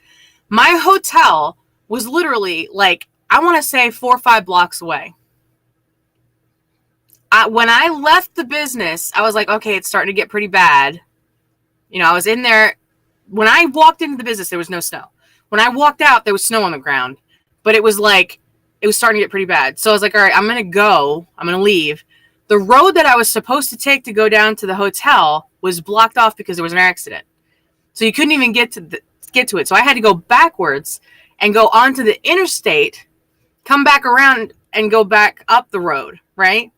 My hotel was literally like, I want to say 4 or 5 blocks away. When I left the business, I was like, okay, it's starting to get pretty bad. You know, I was in there. When I walked into the business, there was no snow. When I walked out, there was snow on the ground. But it was like, it was starting to get pretty bad. So I was like, all right, I'm going to leave. The road that I was supposed to take to go down to the hotel was blocked off because there was an accident. So you couldn't even get to it. So I had to go backwards and go onto the interstate, come back around and go back up the road, right?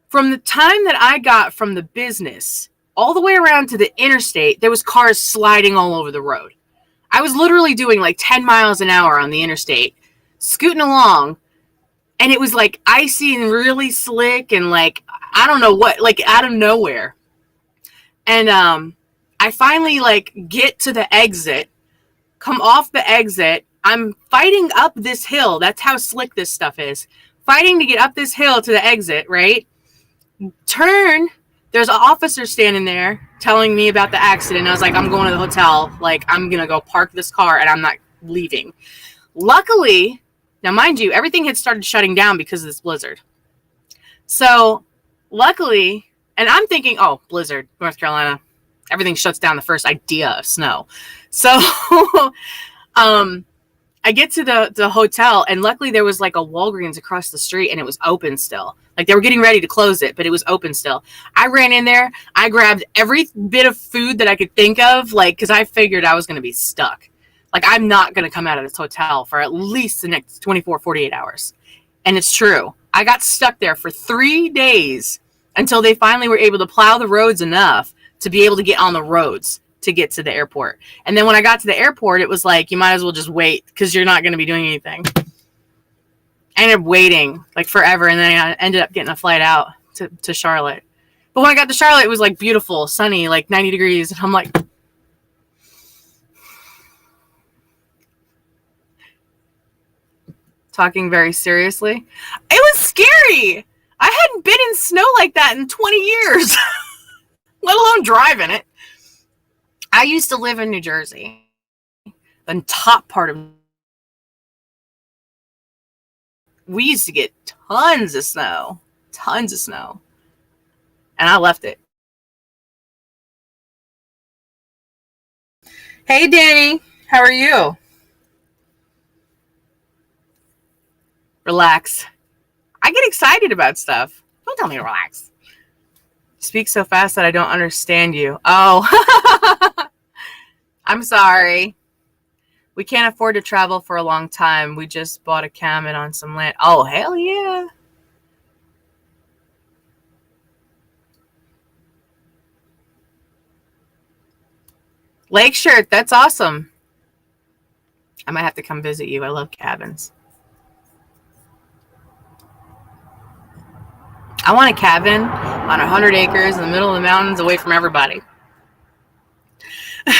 From the time that I got from the business all the way around to the interstate, there was cars sliding all over the road. I was literally doing like 10 miles an hour on the interstate, scooting along, and it was like icy and really slick and like, I don't know what, like out of nowhere. And I finally like get to the exit, come off the exit. I'm fighting up this hill. That's how slick this stuff is. Fighting to get up this hill to the exit, right? Turn. There's an officer standing there telling me about the accident. I was like, I'm going to the hotel. Like, I'm going to go park this car and I'm not leaving. Luckily, now mind you, everything had started shutting down because of this blizzard. So luckily, and I'm thinking, oh, blizzard, North Carolina, everything shuts down the first idea of snow. So I get to the hotel, and luckily there was like a Walgreens across the street, and it was open still. Like they were getting ready to close it, but it was open still. I ran in there. I grabbed every bit of food that I could think of, like, because I figured I was going to be stuck. Like, I'm not going to come out of this hotel for at least the next 24, 48 hours. And it's true. I got stuck there for 3 days until they finally were able to plow the roads enough to be able to get on the roads to get to the airport. And then when I got to the airport, it was like, you might as well just wait because you're not going to be doing anything. I ended up waiting like forever, and then I ended up getting a flight out to Charlotte. But when I got to Charlotte, it was like beautiful, sunny, like 90 degrees. And I'm like, talking very seriously. It was scary. I hadn't been in snow like that in 20 years, let alone driving it. I used to live in New Jersey, the top part of. We used to get tons of snow, and I left it. Hey, Danny. How are you? Relax. I get excited about stuff. Don't tell me to relax. You speak so fast that I don't understand you. Oh, I'm sorry. We can't afford to travel for a long time. We just bought a cabin on some land. Oh, hell yeah. Lake shirt. That's awesome. I might have to come visit you. I love cabins. I want a cabin on 100 acres in the middle of the mountains away from everybody. As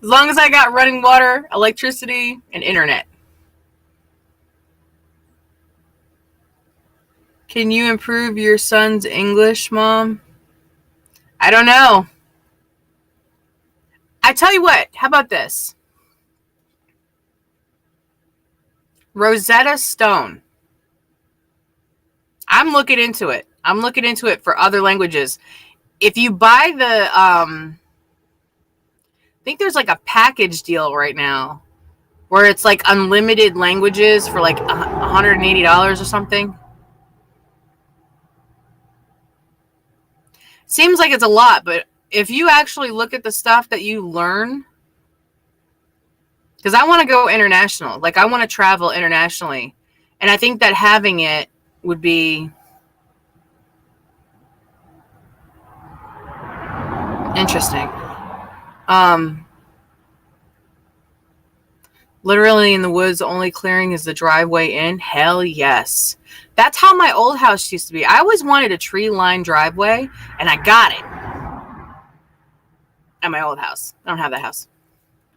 long as I got running water, electricity, and internet. Can you improve your son's English, Mom? I don't know. I tell you what, how about this? Rosetta Stone. I'm looking into it. I'm looking into it for other languages. If you buy I think there's like a package deal right now where it's like unlimited languages for like $180 or something. Seems like it's a lot, but if you actually look at the stuff that you learn, because I want to go international, like I want to travel internationally, and I think that having it would be interesting. Um, Literally in the woods, the only clearing is the driveway in. Hell yes. That's how my old house used to be. I always wanted a tree-lined driveway, and I got it at my old house. I don't have that house.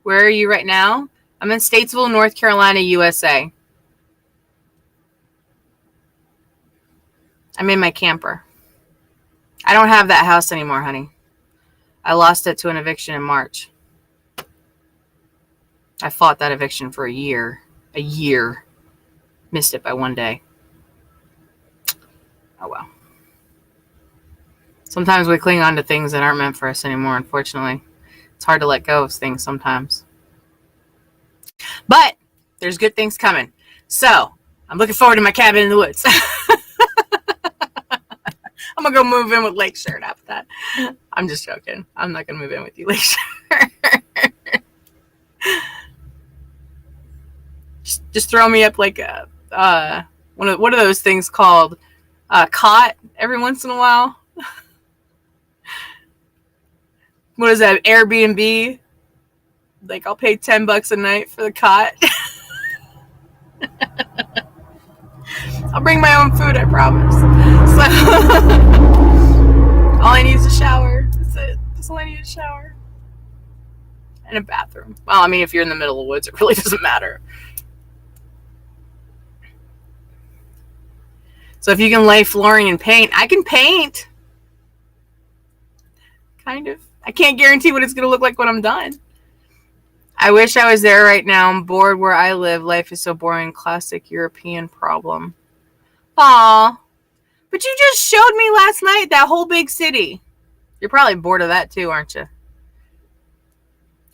Where are you right now? I'm in Statesville, North Carolina, USA. I'm in my camper. I don't have that house anymore, honey. I lost it to an eviction in March. I fought that eviction for a year. A year. Missed it by one day. Oh, well. Sometimes we cling on to things that aren't meant for us anymore, unfortunately. It's hard to let go of things sometimes. But there's good things coming. So I'm looking forward to my cabin in the woods. I'm going to go move in with Lake Shirt after that. I'm just joking. I'm not going to move in with you, Lake Shirt. just throw me up like what are those things called? Cot every once in a while. What is that? Airbnb? Like I'll pay $10 a night for the cot. I'll bring my own food, I promise. So all I need is a shower. That's it. That's all I need is a shower. And a bathroom. Well, I mean, if you're in the middle of the woods, it really doesn't matter. So if you can lay flooring and paint, I can paint. Kind of. I can't guarantee what it's going to look like when I'm done. I wish I was there right now. I'm bored where I live. Life is so boring. Classic European problem. Aw. But you just showed me last night that whole big city. You're probably bored of that too, aren't you?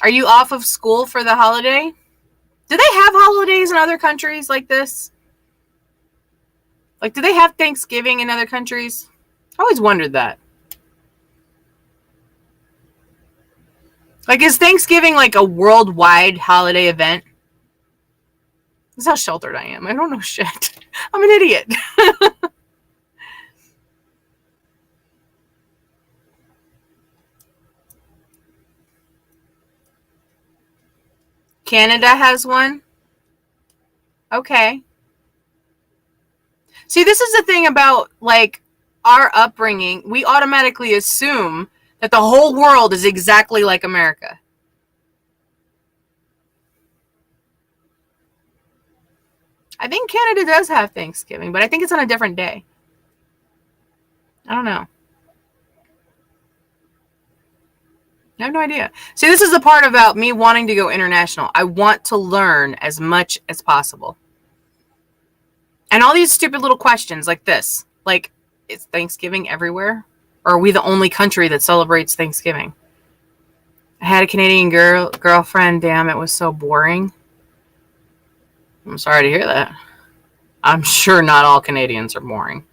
Are you off of school for the holiday? Do they have holidays in other countries like this? Like, do they have Thanksgiving in other countries? I always wondered that. Like, is Thanksgiving like a worldwide holiday event? This is how sheltered I am. I don't know shit. I'm an idiot. Canada has one? Okay. See, this is the thing about, like, our upbringing. We automatically assume that the whole world is exactly like America. I think Canada does have Thanksgiving, but I think it's on a different day. I don't know. I have no idea. See, this is the part about me wanting to go international. I want to learn as much as possible. And all these stupid little questions like this. Like, is Thanksgiving everywhere? Or are we the only country that celebrates Thanksgiving? I had a Canadian girlfriend. Damn, it was so boring. I'm sorry to hear that. I'm sure not all Canadians are boring.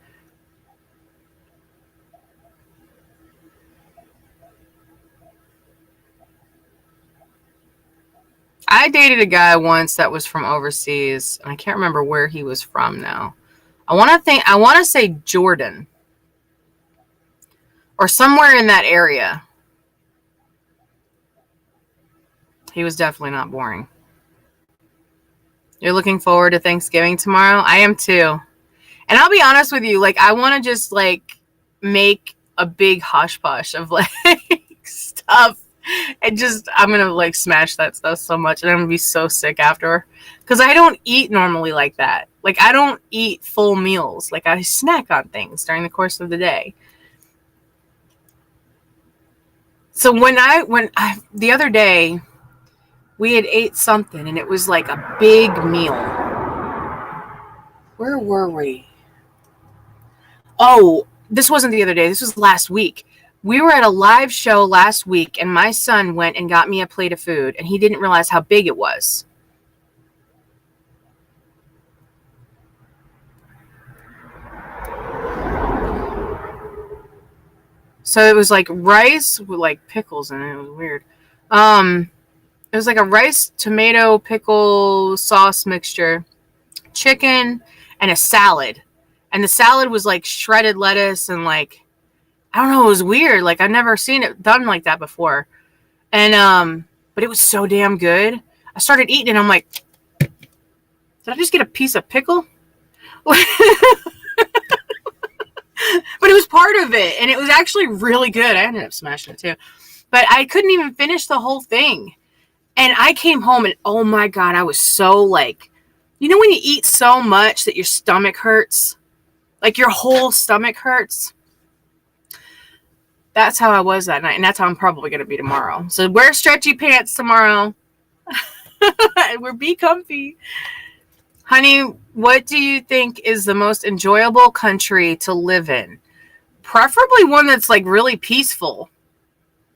I dated a guy once that was from overseas, and I can't remember where he was from now. I want to say Jordan or somewhere in that area. He was definitely not boring. You're looking forward to Thanksgiving tomorrow? I am too. And I'll be honest with you, like I want to just like make a big hush push of like stuff. And just, I'm going to like smash that stuff so much. And I'm going to be so sick after. Because I don't eat normally like that. Like, I don't eat full meals. Like, I snack on things during the course of the day. So the other day, we had ate something. And it was like a big meal. Where were we? Oh, this wasn't the other day. This was last week. We were at a live show last week, and my son went and got me a plate of food, and he didn't realize how big it was. So it was like rice with like pickles in it. It was weird. It was like a rice, tomato, pickle, sauce mixture, chicken, and a salad. And the salad was like shredded lettuce and like, I don't know, it was weird. Like I've never seen it done like that before. And but it was so damn good. I started eating and I'm like, did I just get a piece of pickle? But it was part of it, and it was actually really good. I ended up smashing it too. But I couldn't even finish the whole thing. And I came home and oh my God, I was so like, you know when you eat so much that your stomach hurts? Like your whole stomach hurts? That's how I was that night, and that's how I'm probably going to be tomorrow. So wear stretchy pants tomorrow. And be comfy. Honey, what do you think is the most enjoyable country to live in? Preferably one that's like really peaceful.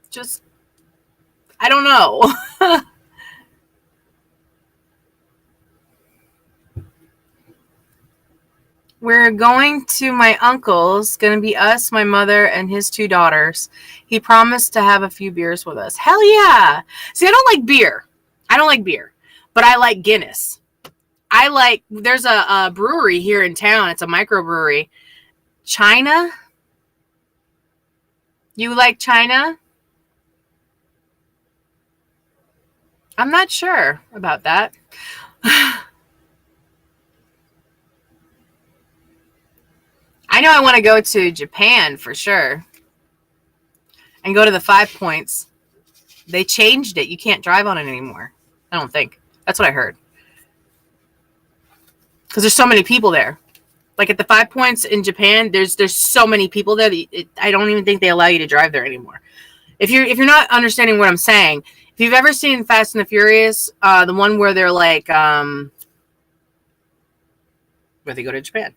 Just, I don't know. We're going to my uncle's. Going to be us, my mother, and his 2 daughters. He promised to have a few beers with us. Hell yeah. See, I don't like beer. But I like Guinness. There's a brewery here in town. It's a microbrewery. China? You like China? I'm not sure about that. I know I want to go to Japan for sure. And go to the 5 Points. They changed it. You can't drive on it anymore. I don't think. That's what I heard. Because there's so many people there. Like at the 5 Points in Japan, there's so many people there that I don't even think they allow you to drive there anymore. If you're not understanding what I'm saying, if you've ever seen Fast and the Furious, the one where they're like, where they go to Japan,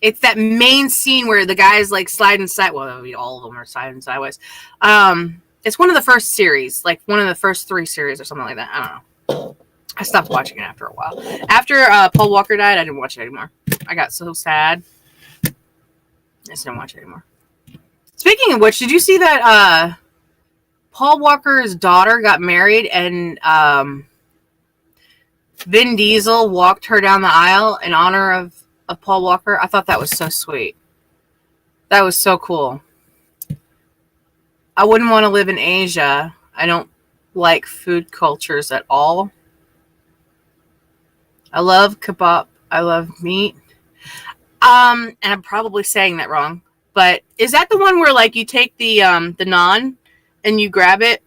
it's that main scene where the guy's like sliding side. Well, all of them are sliding sideways. It's one of the first series, like one of the first 3 series or something like that. I don't know. I stopped watching it after a while. After Paul Walker died, I didn't watch it anymore. I got so sad. I just didn't watch it anymore. Speaking of which, did you see that Paul Walker's daughter got married and Vin Diesel walked her down the aisle in honor of Paul Walker? I thought that was so sweet. That was so cool. I wouldn't want to live in Asia. I don't like food cultures at all. I love kebab. I love meat. And I'm probably saying that wrong. But is that the one where like you take the naan and you grab it?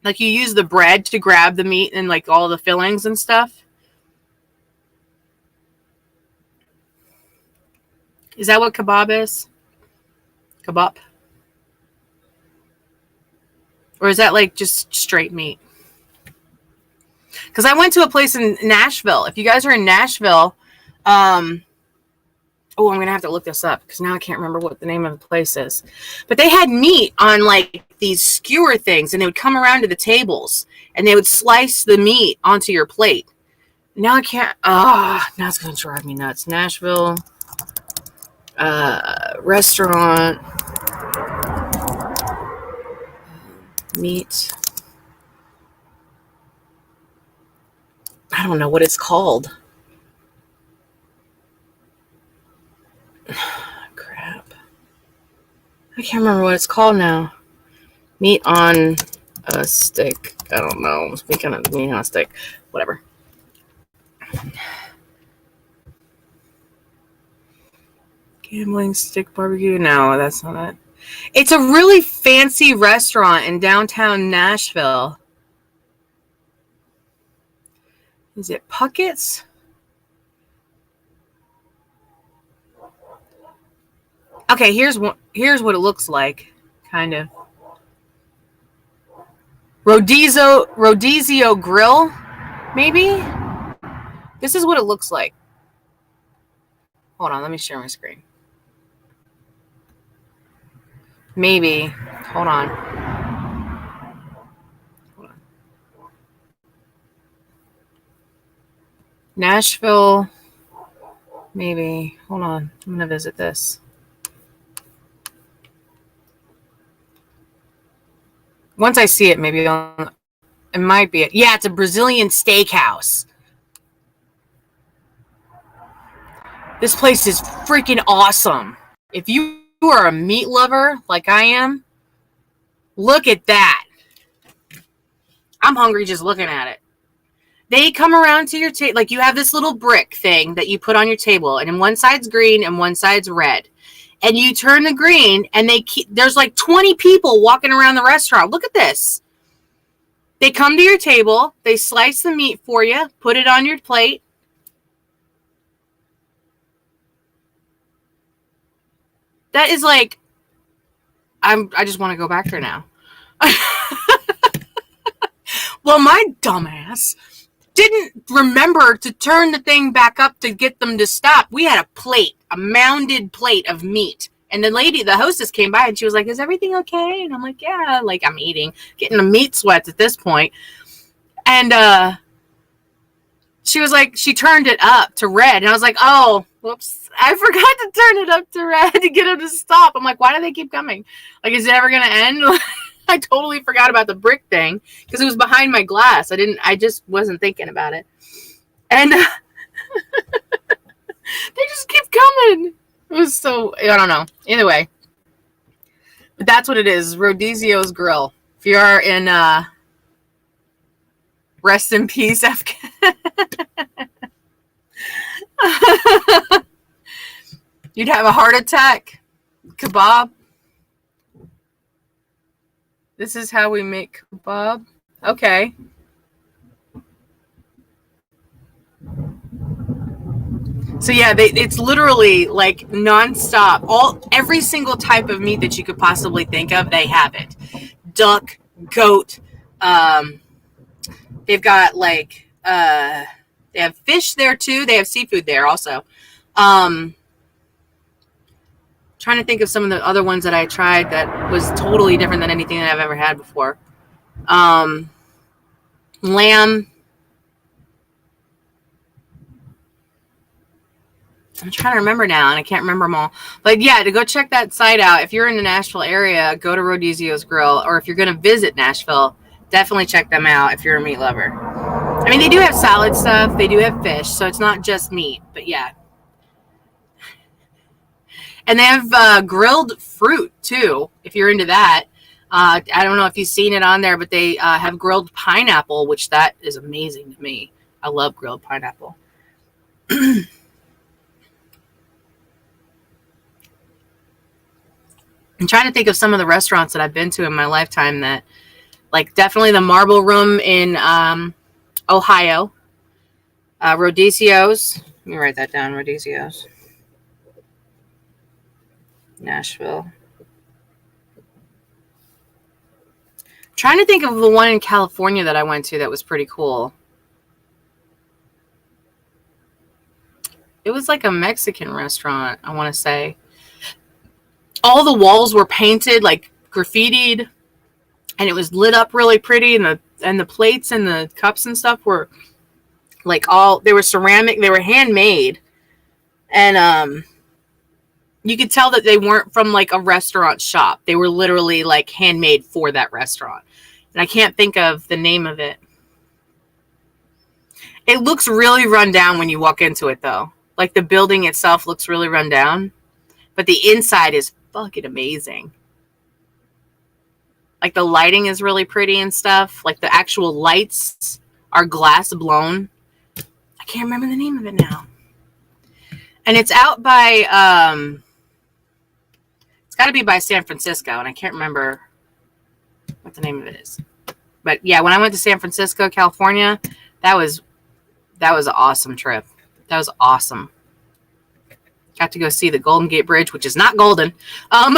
Like you use the bread to grab the meat and like all the fillings and stuff? Is that what kebab is? Kebab? Or is that like just straight meat? Because I went to a place in Nashville. If you guys are in Nashville, Oh, I'm going to have to look this up because now I can't remember what the name of the place is. But they had meat on like these skewer things, and they would come around to the tables and they would slice the meat onto your plate. Now I can't. Now it's going to drive me nuts. Nashville restaurant meat. I don't know what it's called. Crap. I can't remember what it's called now. Meat on a stick. I don't know. Speaking of meat on a stick. Whatever. Gambling stick barbecue? No, that's not it. It's a really fancy restaurant in downtown Nashville. Is it Puckett's? Okay, here's what it looks like, kind of. Rodizio Grill, maybe? This is what it looks like. Hold on, let me share my screen. Maybe. Hold on. Nashville. Maybe. Hold on. I'm going to visit this. Once I see it, maybe it might be it. Yeah, it's a Brazilian steakhouse. This place is freaking awesome. If you are a meat lover like I am, look at that. I'm hungry just looking at it. They come around to your table, like you have this little brick thing that you put on your table, and one side's green and one side's red. And you turn the green, and there's like 20 people walking around the restaurant. Look at this. They come to your table, they slice the meat for you, put it on your plate. That is like, I just want to go back there now. Well, my dumbass didn't remember to turn the thing back up to get them to stop. We had a mounded plate of meat. And the hostess came by and she was like, "Is everything okay?" And I'm like, "Yeah," like I'm getting the meat sweats at this point. And she was like, she turned it up to red. And I was like, "Oh, whoops. I forgot to turn it up to red to get them to stop." I'm like, "Why do they keep coming? Like, is it ever going to end?" I totally forgot about the brick thing because it was behind my glass. I just wasn't thinking about it. And they just keep coming. It was so, I don't know. Anyway, but that's what it is. Rodizio's Grill. If you are in, rest in peace, you'd have a heart attack. Kebab. This is how we make kebab. Okay. So yeah, it's literally like nonstop. Every single type of meat that you could possibly think of, they have it. Duck, goat. They've got like they have fish there too. They have seafood there also. Trying to think of some of the other ones that I tried that was totally different than anything that I've ever had before. Lamb. I'm trying to remember now, and I can't remember them all. But yeah, to go check that site out. If you're in the Nashville area, go to Rodizio's Grill. Or if you're going to visit Nashville, definitely check them out if you're a meat lover. I mean, they do have salad stuff. They do have fish, so it's not just meat. But yeah. And they have grilled fruit, too, if you're into that. I don't know if you've seen it on there, but they have grilled pineapple, which that is amazing to me. I love grilled pineapple. I'm trying to think of some of the restaurants that I've been to in my lifetime that, like, definitely the Marble Room in Ohio. Rodizio's. Let me write that down, Rodizio's. Nashville. I'm trying to think of the one in California that I went to that was pretty cool. It was like a Mexican restaurant, I want to say. All the walls were painted, like graffitied, and it was lit up really pretty, and the plates and the cups and stuff were like they were ceramic, they were handmade. And you could tell that they weren't from like a restaurant shop. They were literally like handmade for that restaurant. And I can't think of the name of it. It looks really run down when you walk into it, though. Like, the building itself looks really run down, but the inside is fucking amazing. Like, the lighting is really pretty and stuff. Like, the actual lights are glass blown. I can't remember the name of it now. And it's out by, it's got to be by San Francisco, and I can't remember what the name of it is. But yeah, when I went to San Francisco, California, that was an awesome trip. That was awesome. Got to go see the Golden Gate Bridge, which is not golden. And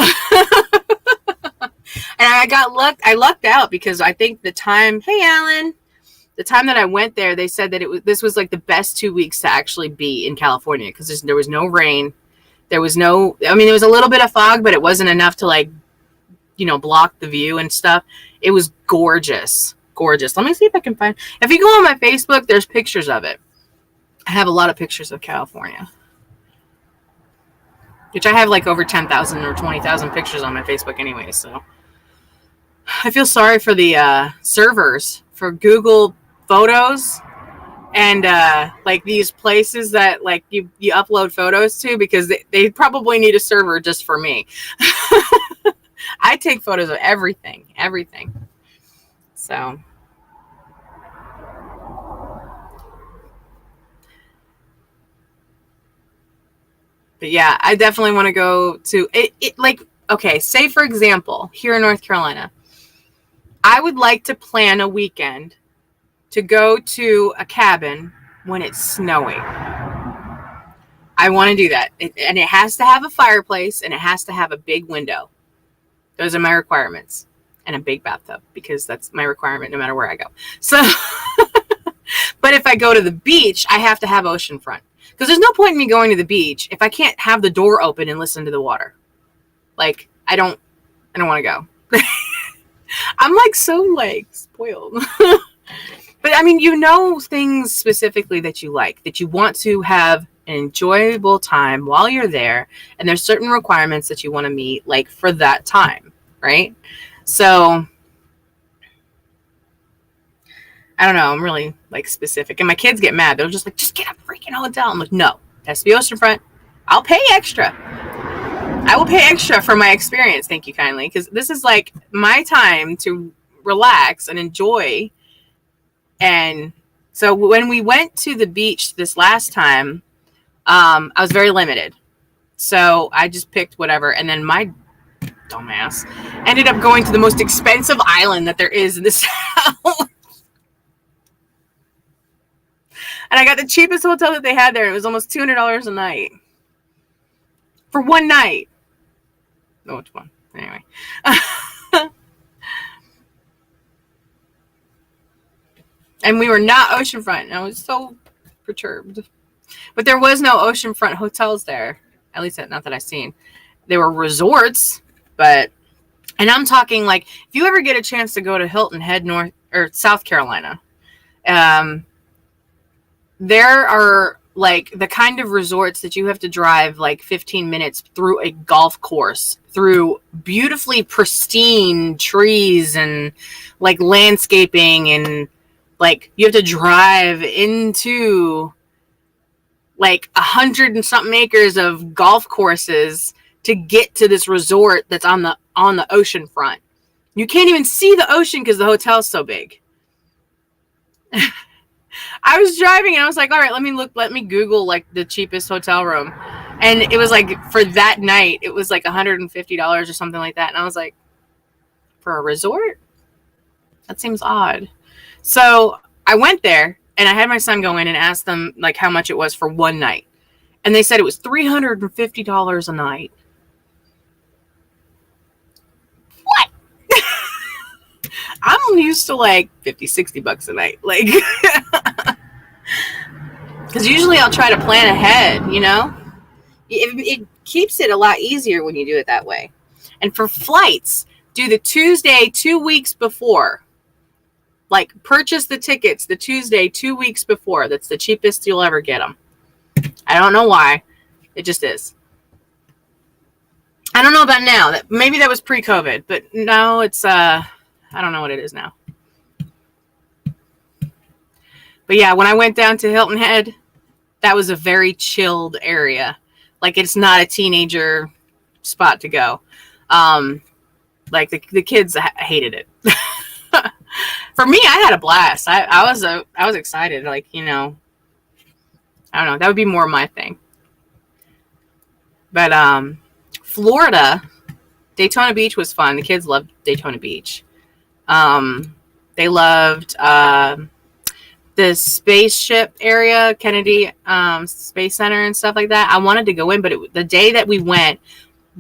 I lucked out because I think the time that I went there, they said that this was like the best 2 weeks to actually be in California because there was no rain. There was there was a little bit of fog, but it wasn't enough to like, block the view and stuff. It was gorgeous. Gorgeous. Let me see if I can find, if you go on my Facebook, there's pictures of it. I have a lot of pictures of California, which I have like over 10,000 or 20,000 pictures on my Facebook anyway. So I feel sorry for the servers for Google Photos and like these places that like you upload photos to, because they probably need a server just for me. I take photos of everything. So but yeah, I definitely want to go to it. Like, okay, say for example, here in North Carolina, I would like to plan a weekend to go to a cabin when it's snowing. I want to do that. And it has to have a fireplace and it has to have a big window. Those are my requirements. And a big bathtub, because that's my requirement no matter where I go. So, but if I go to the beach, I have to have oceanfront. Because there's no point in me going to the beach if I can't have the door open and listen to the water. Like, I don't want to go. I'm like so like spoiled. But I mean, things specifically that you like, that you want to have an enjoyable time while you're there. And there's certain requirements that you want to meet, like for that time, right? So I don't know. I'm really like specific, and my kids get mad. They're just like, just get a freaking hotel. I'm like, no, it has to be oceanfront. I'll pay extra. I will pay extra for my experience. Thank you kindly. Because this is like my time to relax and enjoy. And so when we went to the beach this last time, I was very limited. So I just picked whatever. And then my dumbass ended up going to the most expensive island that there is in the South. And I got the cheapest hotel that they had there. It was almost $200 a night. For one night. No, which one? Anyway. And we were not oceanfront. And I was so perturbed. But there was no oceanfront hotels there. At least not that I've seen. There were resorts, but... And I'm talking like, if you ever get a chance to go to Hilton Head, North or South Carolina, there are like the kind of resorts that you have to drive like 15 minutes through a golf course, through beautifully pristine trees and like landscaping, and like you have to drive into like 100 and something acres of golf courses to get to this resort that's on the ocean front. You can't even see the ocean because the hotel's so big. I was driving and I was like, all right, let me Google like the cheapest hotel room. And it was like, for that night, it was like $150 or something like that. And I was like, for a resort? That seems odd. So I went there and I had my son go in and ask them like how much it was for one night. And they said it was $350 a night. What? I'm used to like $50, $60 a night. Like, Because usually I'll try to plan ahead, you know? It keeps it a lot easier when you do it that way. And for flights, do the Tuesday 2 weeks before. Like, purchase the tickets the Tuesday 2 weeks before. That's the cheapest you'll ever get them. I don't know why. It just is. I don't know about now. Maybe that was pre-COVID, but now it's, I don't know what it is now. But yeah, when I went down to Hilton Head, that was a very chilled area. Like, it's not a teenager spot to go. Like, the kids hated it. For me, I had a blast. I was excited. Like, you know, I don't know. That would be more my thing. But Florida, Daytona Beach was fun. The kids loved Daytona Beach. They loved the spaceship area, Kennedy Space Center and stuff like that. I wanted to go in, but the day that we went,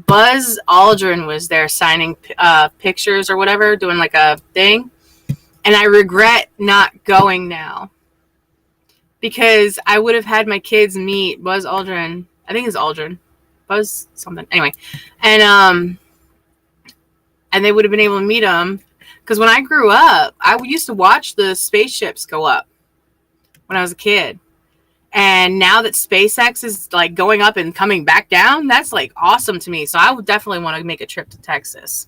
Buzz Aldrin was there signing pictures or whatever, doing like a thing. And I regret not going now because I would have had my kids meet Buzz Aldrin. I think it's Aldrin. Buzz something. Anyway. And they would have been able to meet him. Because when I grew up, I used to watch the spaceships go up when I was a kid. And now that SpaceX is like going up and coming back down, that's like awesome to me. So I would definitely want to make a trip to Texas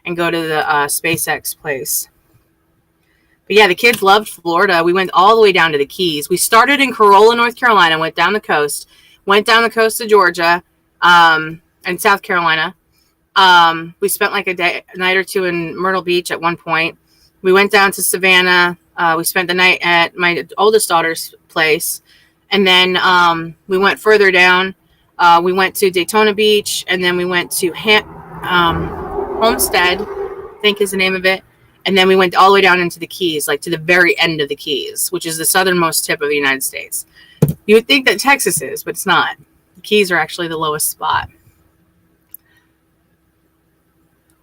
and go to the SpaceX place. But yeah, the kids loved Florida. We went all the way down to the Keys. We started in Corolla, North Carolina, went down the coast to Georgia, and South Carolina. We spent like a night or two in Myrtle Beach at one point. We went down to Savannah. We spent the night at my oldest daughter's place. And then we went further down. We went to Daytona Beach, and then we went to Homestead, I think is the name of it. And then we went all the way down into the Keys, like to the very end of the Keys, which is the southernmost tip of the United States. You would think that Texas is, but it's not. The Keys are actually the lowest spot.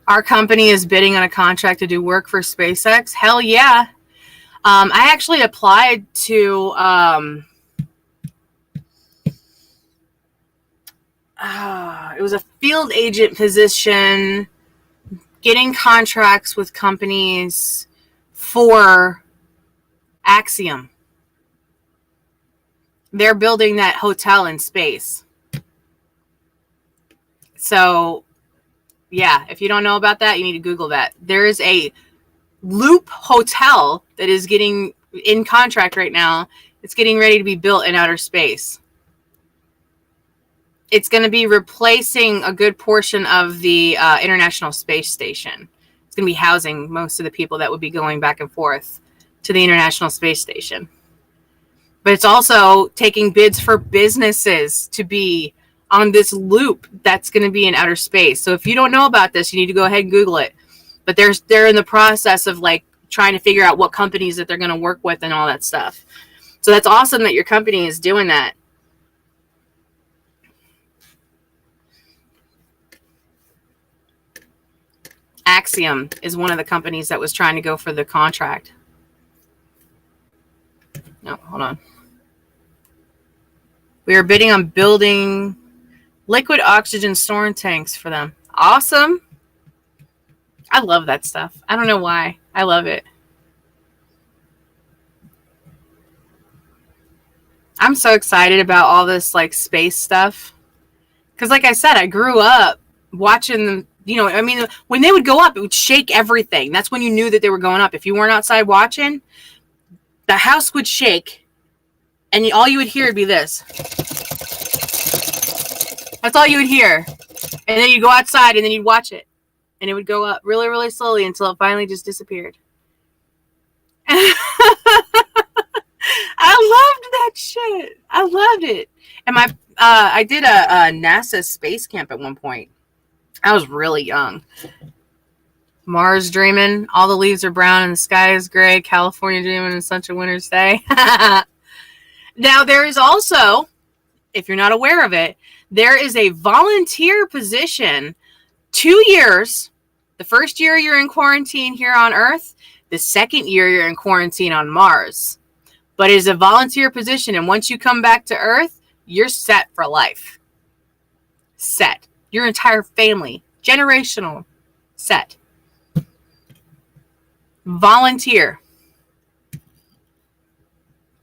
Our company is bidding on a contract to do work for SpaceX. Hell yeah. I actually applied to it was a field agent position, getting contracts with companies for Axiom. They're building that hotel in space. So, yeah, if you don't know about that, you need to Google that. There is a Loop hotel that is getting in contract right now. It's getting ready to be built in outer space. It's going to be replacing a good portion of the International Space Station. It's going to be housing most of the people that would be going back and forth to the International Space Station. But it's also taking bids for businesses to be on this loop that's going to be in outer space. So if you don't know about this, you need to go ahead and Google it. But they're in the process of like trying to figure out what companies that they're going to work with and all that stuff. So that's awesome that your company is doing that. Axiom is one of the companies that was trying to go for the contract. No, hold on. We are bidding on building liquid oxygen storage tanks for them. Awesome. I love that stuff. I don't know why. I love it. I'm so excited about all this like space stuff. Because like I said, I grew up watching them. You know, I mean, when they would go up, it would shake everything. That's when you knew that they were going up. If you weren't outside watching, the house would shake, and all you would hear would be this. That's all you would hear. And then you'd go outside, and then you'd watch it. And it would go up really, really slowly until it finally just disappeared. I loved that shit. I loved it. And I did a NASA space camp at one point. I was really young. Mars dreaming, all the leaves are brown and the sky is gray. California dreaming in such a winter's day. Now, there is also, if you're not aware of it, there is a volunteer position, 2 years. The first year you're in quarantine here on Earth. The second year you're in quarantine on Mars. But it is a volunteer position, and once you come back to Earth, you're set for life. Set. Your entire family, generational, set. Volunteer.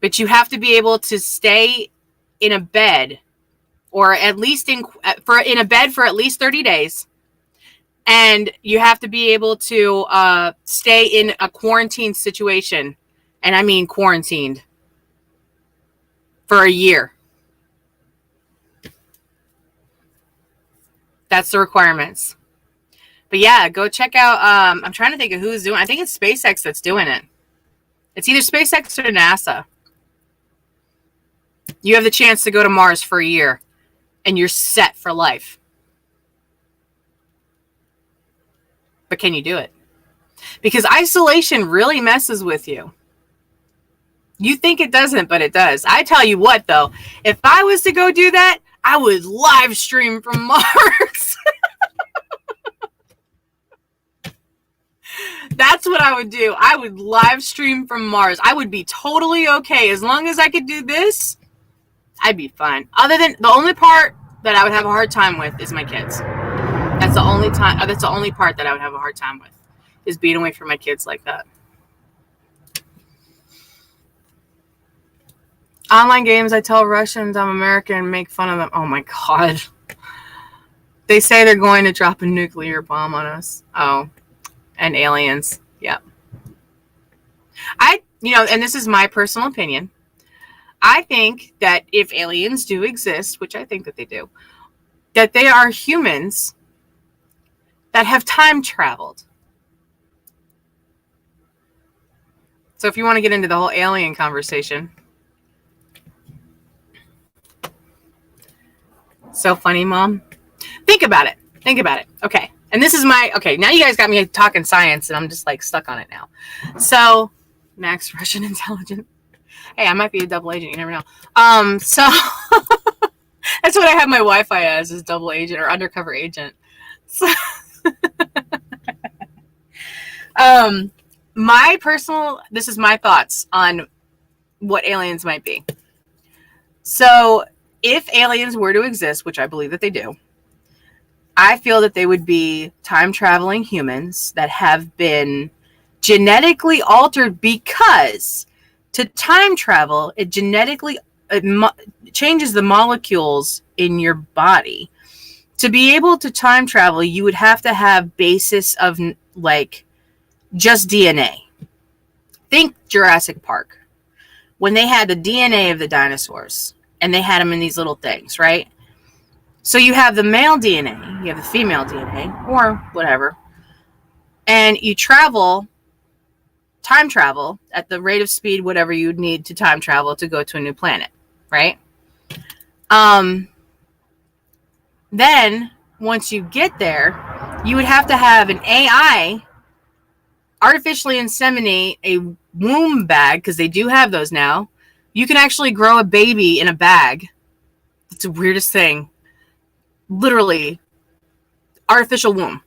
But you have to be able to stay in a bed, or at least in a bed for at least 30 days. And you have to be able to stay in a quarantine situation. And I mean quarantined. For a year. That's the requirements. But yeah, go check out, I'm trying to think of who's doing it. I think it's SpaceX that's doing it. It's either SpaceX or NASA. You have the chance to go to Mars for a year, and you're set for life. But can you do it? Because isolation really messes with you. You think it doesn't, but it does. I tell you what, though, if I was to go do that, I would live stream from Mars. That's what I would do. I would live stream from Mars. I would be totally okay. As long as I could do this, I'd be fine. Other than the only part that I would have a hard time with is my kids. That's the only part that I would have a hard time with, is being away from my kids like that. Online games, I tell Russians I'm American and make fun of them. Oh my God. They say they're going to drop a nuclear bomb on us. Oh, and aliens. Yep. And this is my personal opinion. I think that if aliens do exist, which I think that they do, that they are humans that have time traveled. So if you want to get into the whole alien conversation. So funny, Mom. Think about it. Okay. And this is now you guys got me talking science, and I'm just like stuck on it now. So, max Russian intelligence. Hey, I might be a double agent. You never know. So that's what I have my Wi-Fi as, is double agent or undercover agent. So, this is my thoughts on what aliens might be. So, if aliens were to exist, which I believe that they do, I feel that they would be time-traveling humans that have been genetically altered, because to time travel, it changes the molecules in your body. To be able to time travel, you would have to have basis of like just DNA. Think Jurassic Park, when they had the DNA of the dinosaurs and they had them in these little things, right? So you have the male DNA, you have the female DNA, or whatever, and you time travel at the rate of speed, whatever you'd need to time travel to go to a new planet, right? Then once you get there, you would have to have an AI artificially inseminate a womb bag, because they do have those now. You can actually grow a baby in a bag. It's the weirdest thing. Literally, artificial womb.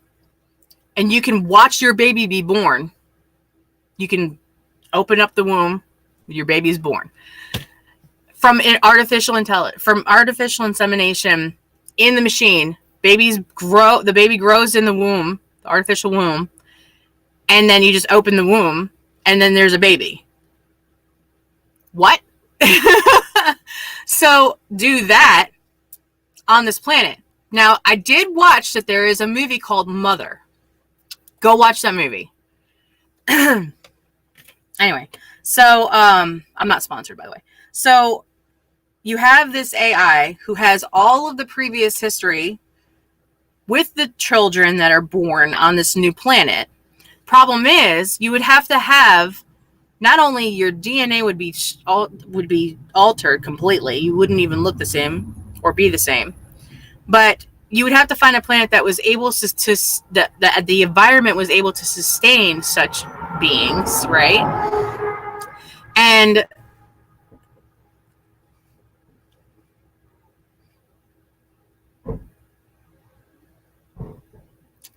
And you can watch your baby be born. You can open up the womb, your baby's born. From artificial insemination in the machine, the baby grows in the womb, the artificial womb, and then you just open the womb, and then there's a baby. What? So do that on this planet. Now, I did watch that there is a movie called Mother. Go watch that movie. Anyway, so I'm not sponsored, by the way. So you have this AI who has all of the previous history with the children that are born on this new planet. Problem is, you would have to have, not only your DNA would be altered completely, you wouldn't even look the same or be the same, but you would have to find a planet that was able to the environment was able to sustain such beings, right? And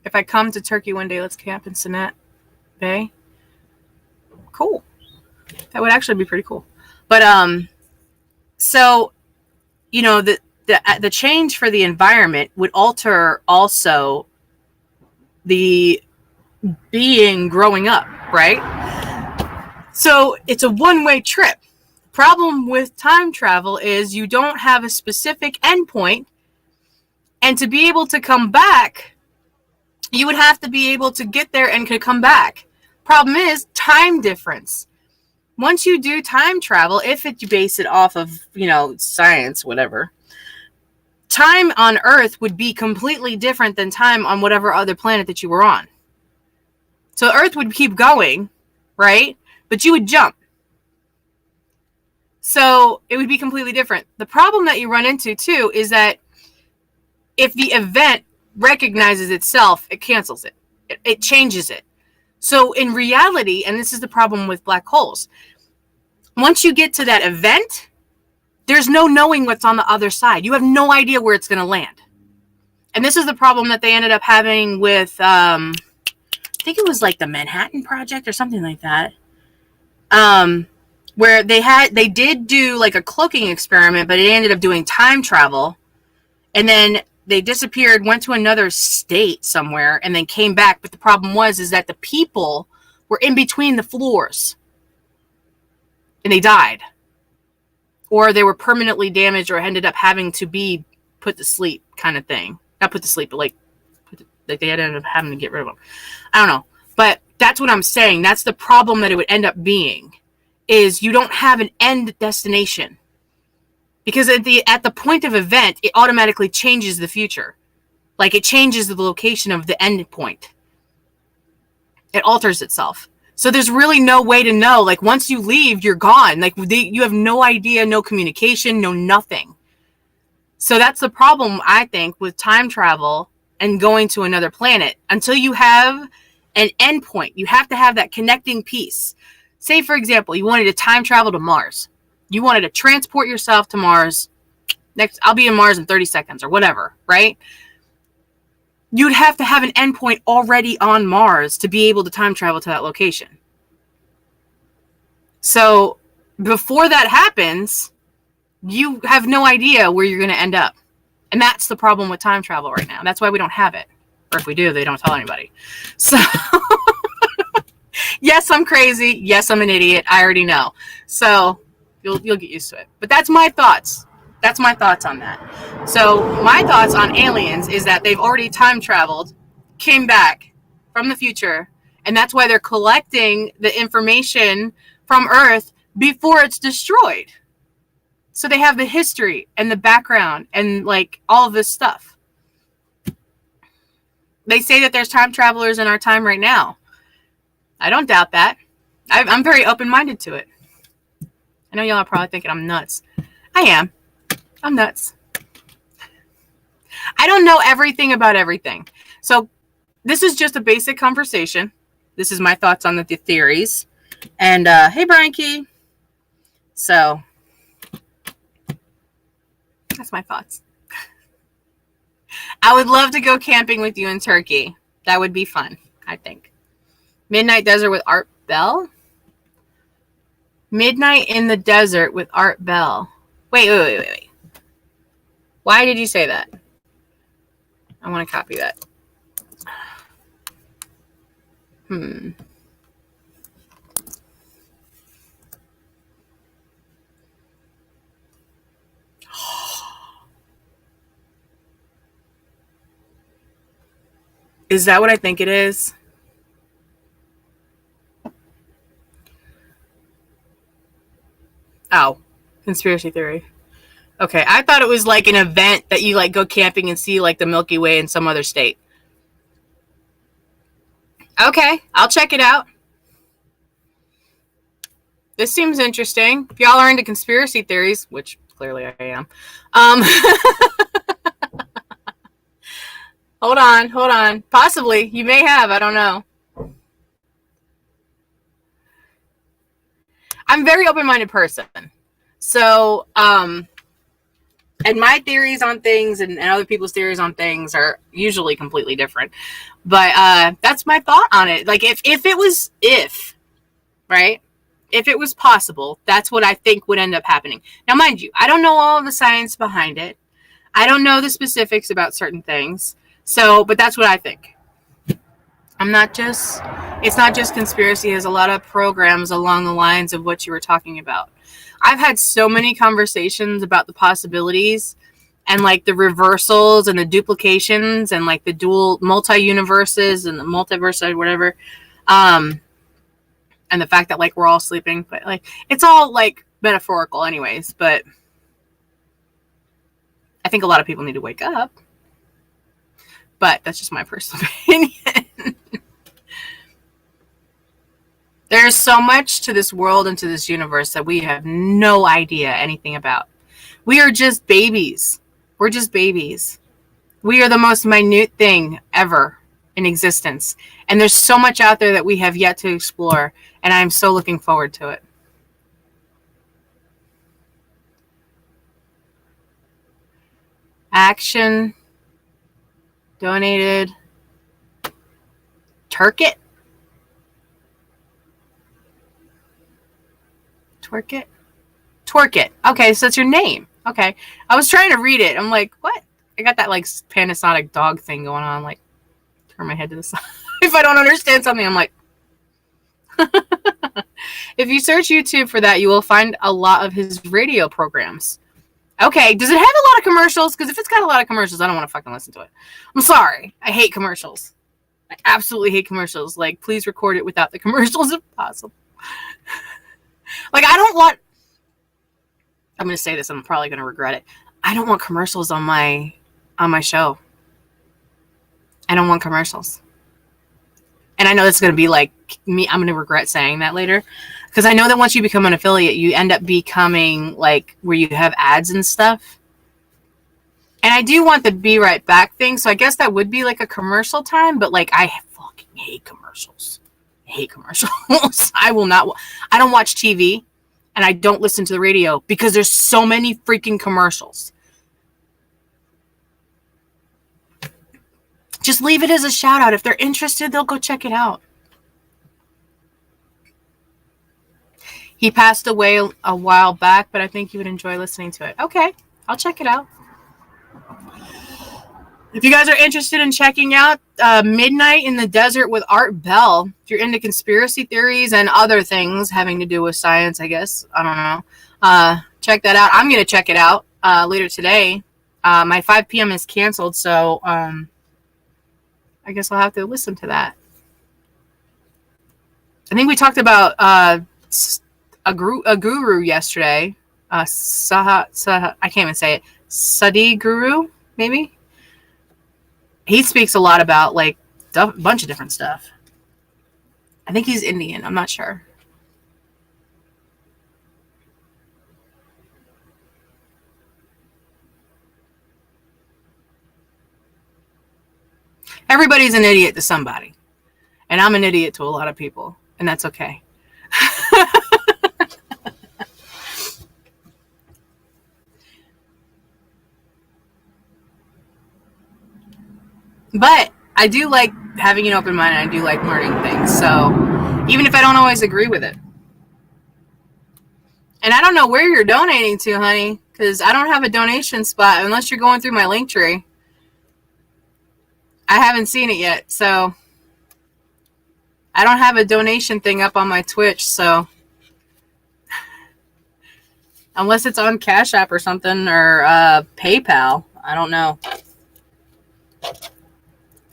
if I come to Turkey one day, let's camp in Sinet Bay. Cool. That would actually be pretty cool. But so the change for the environment would alter also the being growing up, right? So it's a one-way trip. Problem with time travel is you don't have a specific endpoint, and to be able to come back, you would have to be able to get there and could come back. Problem is time difference. Once you do time travel, if you base it off of, science, whatever, time on Earth would be completely different than time on whatever other planet that you were on. So Earth would keep going, right? But you would jump. So it would be completely different. The problem that you run into, too, is that if the event recognizes itself, it cancels it. It changes it. So in reality, and this is the problem with black holes, once you get to that event, there's no knowing what's on the other side. You have no idea where it's going to land. And this is the problem that they ended up having with, I think it was like the Manhattan Project or something like that, where they did do like a cloaking experiment, but it ended up doing time travel. And then they disappeared, went to another state somewhere, and then came back. But the problem is that the people were in between the floors, and they died, or they were permanently damaged, or ended up having to be put to sleep, kind of thing. Not put to sleep, but like they ended up having to get rid of them. I don't know, but that's what I'm saying. That's the problem that it would end up being, is you don't have an end destination. Because at the point of event, it automatically changes the future. Like, it changes the location of the end point. It alters itself. So there's really no way to know. Like, once you leave, you're gone. Like, you have no idea, no communication, no nothing. So that's the problem, I think, with time travel and going to another planet. Until you have an end point, you have to have that connecting piece. Say, for example, you wanted to time travel to Mars. You wanted to transport yourself to Mars. I'll be in Mars in 30 seconds or whatever, right? You'd have to have an endpoint already on Mars to be able to time travel to that location. So before that happens, you have no idea where you're going to end up. And that's the problem with time travel right now. That's why we don't have it. Or if we do, they don't tell anybody. So yes, I'm crazy. Yes, I'm an idiot. I already know. So You'll get used to it. But that's my thoughts. That's my thoughts on that. So my thoughts on aliens is that they've already time traveled, came back from the future, and that's why they're collecting the information from Earth before it's destroyed. So they have the history and the background and like all of this stuff. They say that there's time travelers in our time right now. I don't doubt that. I'm very open-minded to it. I know y'all are probably thinking I'm nuts. I am. I'm nuts. I don't know everything about everything. So this is just a basic conversation. This is my thoughts on the theories. And hey, Brian Key. So that's my thoughts. I would love to go camping with you in Turkey. That would be fun, I think. Midnight Desert with Art Bell? Midnight in the Desert with Art Bell. Wait. Why did you say that? I want to copy that. Is that what I think it is? Oh, conspiracy theory. Okay, I thought it was like an event that you like go camping and see like the Milky Way in some other state. Okay, I'll check it out. This seems interesting. If y'all are into conspiracy theories, which clearly I am. Hold on. Possibly. You may have. I don't know. I'm a very open-minded person. So, and my theories on things and other people's theories on things are usually completely different. But that's my thought on it. Like, if it was, right? if it was possible, that's what I think would end up happening. Now, mind you, I don't know all of the science behind it. I don't know the specifics about certain things. So, but that's what I think. It's not just conspiracy. There's a lot of programs along the lines of what you were talking about. I've had so many conversations about the possibilities and like the reversals and the duplications and like the dual multi-universes and the multiverse or whatever. And the fact that like we're all sleeping, but like it's all like metaphorical anyways, but I think a lot of people need to wake up. But that's just my personal opinion. There's so much to this world and to this universe that we have no idea anything about. We are just babies. We're just babies. We are the most minute thing ever in existence. And there's so much out there that we have yet to explore. And I'm so looking forward to it. Action. Donated. Turk it. Twerk it? Twerk it. Okay, so that's your name. Okay. I was trying to read it. I'm like, what? I got that like Panasonic dog thing going on. Like, turn my head to the side. If I don't understand something, I'm like. If you search YouTube for that, you will find a lot of his radio programs. Okay, does it have a lot of commercials? Because if it's got a lot of commercials, I don't want to fucking listen to it. I'm sorry. I hate commercials. I absolutely hate commercials. Like, please record it without the commercials if possible. Like, I'm going to say this, I'm probably going to regret it. I don't want commercials on my show. I don't want commercials. And I know it's going to be like me, I'm going to regret saying that later. Because I know that once you become an affiliate, you end up becoming like where you have ads and stuff. And I do want the be right back thing. So I guess that would be like a commercial time. But like, I fucking hate commercials. I hate commercials. I don't watch TV and I don't listen to the radio because there's so many freaking commercials. Just leave it as a shout out. If they're interested, they'll go check it out. He passed away a while back, but I think you would enjoy listening to it. Okay, I'll check it out. If you guys are interested in checking out Midnight in the Desert with Art Bell, if you're into conspiracy theories and other things having to do with science, I guess, I don't know, check that out. I'm going to check it out later today. My 5 p.m. is canceled, so I guess I'll have to listen to that. I think we talked about a guru yesterday. I can't even say it. Sadi Guru, maybe? He speaks a lot about like a bunch of different stuff. I think he's Indian. I'm not sure. Everybody's an idiot to somebody. And I'm an idiot to a lot of people. And that's okay. But I do like having an open mind, and I do like learning things. So even if I don't always agree with it. And I don't know where you're donating to, honey, because I don't have a donation spot unless you're going through my link tree. I haven't seen it yet, so I don't have a donation thing up on my Twitch, so unless it's on Cash App or something, or PayPal, I don't know.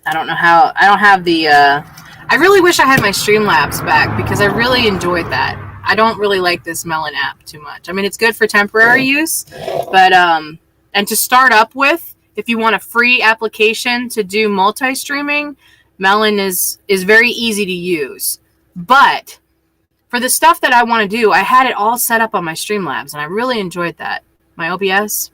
I don't know how. I don't have the I really wish I had my Streamlabs back because I really enjoyed that. I don't really like this Melon app too much. I mean, it's good for temporary use, but and to start up with, if you want a free application to do multi-streaming, Melon is very easy to use. But for the stuff that I want to do, I had it all set up on my Streamlabs, and I really enjoyed that. My OBS,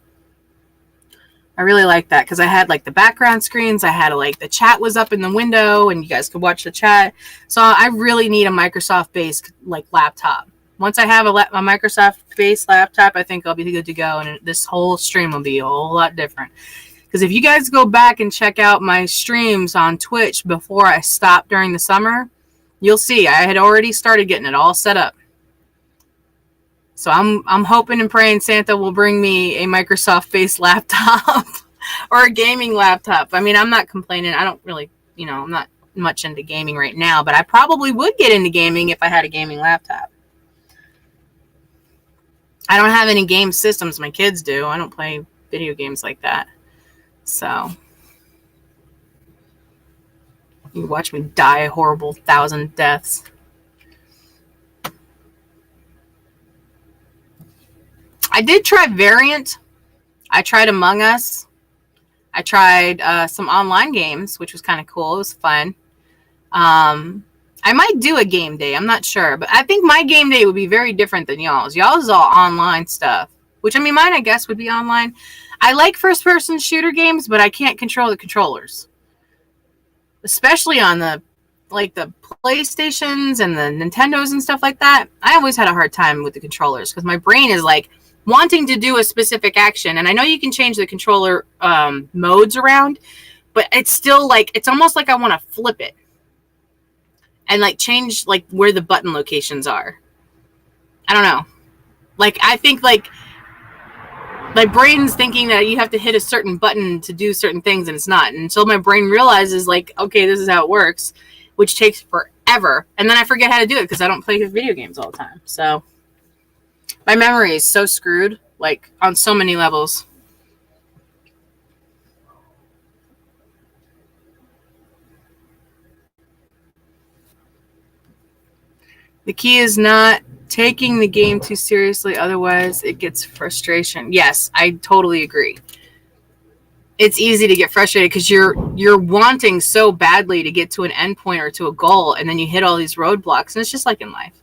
I really like that because I had like the background screens. I had like the chat was up in the window, and you guys could watch the chat. So I really need a Microsoft-based like laptop. Once I have a Microsoft-based laptop, I think I'll be good to go, and this whole stream will be a whole lot different. Because if you guys go back and check out my streams on Twitch before I stopped during the summer, you'll see I had already started getting it all set up. So I'm hoping and praying Santa will bring me a Microsoft-based laptop or a gaming laptop. I mean, I'm not complaining. I don't really, I'm not much into gaming right now, but I probably would get into gaming if I had a gaming laptop. I don't have any game systems. My kids do. I don't play video games like that. So you watch me die a horrible 1,000 deaths. I did try Variant. I tried Among Us. I tried some online games, which was kind of cool. It was fun. I might do a game day. I'm not sure. But I think my game day would be very different than y'all's. Y'all's is all online stuff. Which, I mean, mine, I guess, would be online. I like first-person shooter games, but I can't control the controllers. Especially on the PlayStations and the Nintendos and stuff like that. I always had a hard time with the controllers because my brain is like wanting to do a specific action. And I know you can change the controller modes around, but it's still like, it's almost like I want to flip it and like change like where the button locations are. I don't know. Like, I think like my brain's thinking that you have to hit a certain button to do certain things, and it's not. And until my brain realizes like, okay, this is how it works, which takes forever. And then I forget how to do it because I don't play video games all the time. So my memory is so screwed, like on so many levels. The key is not taking the game too seriously, otherwise it gets frustration. Yes, I totally agree. It's easy to get frustrated because you're wanting so badly to get to an endpoint or to a goal, and then you hit all these roadblocks, and it's just like in life.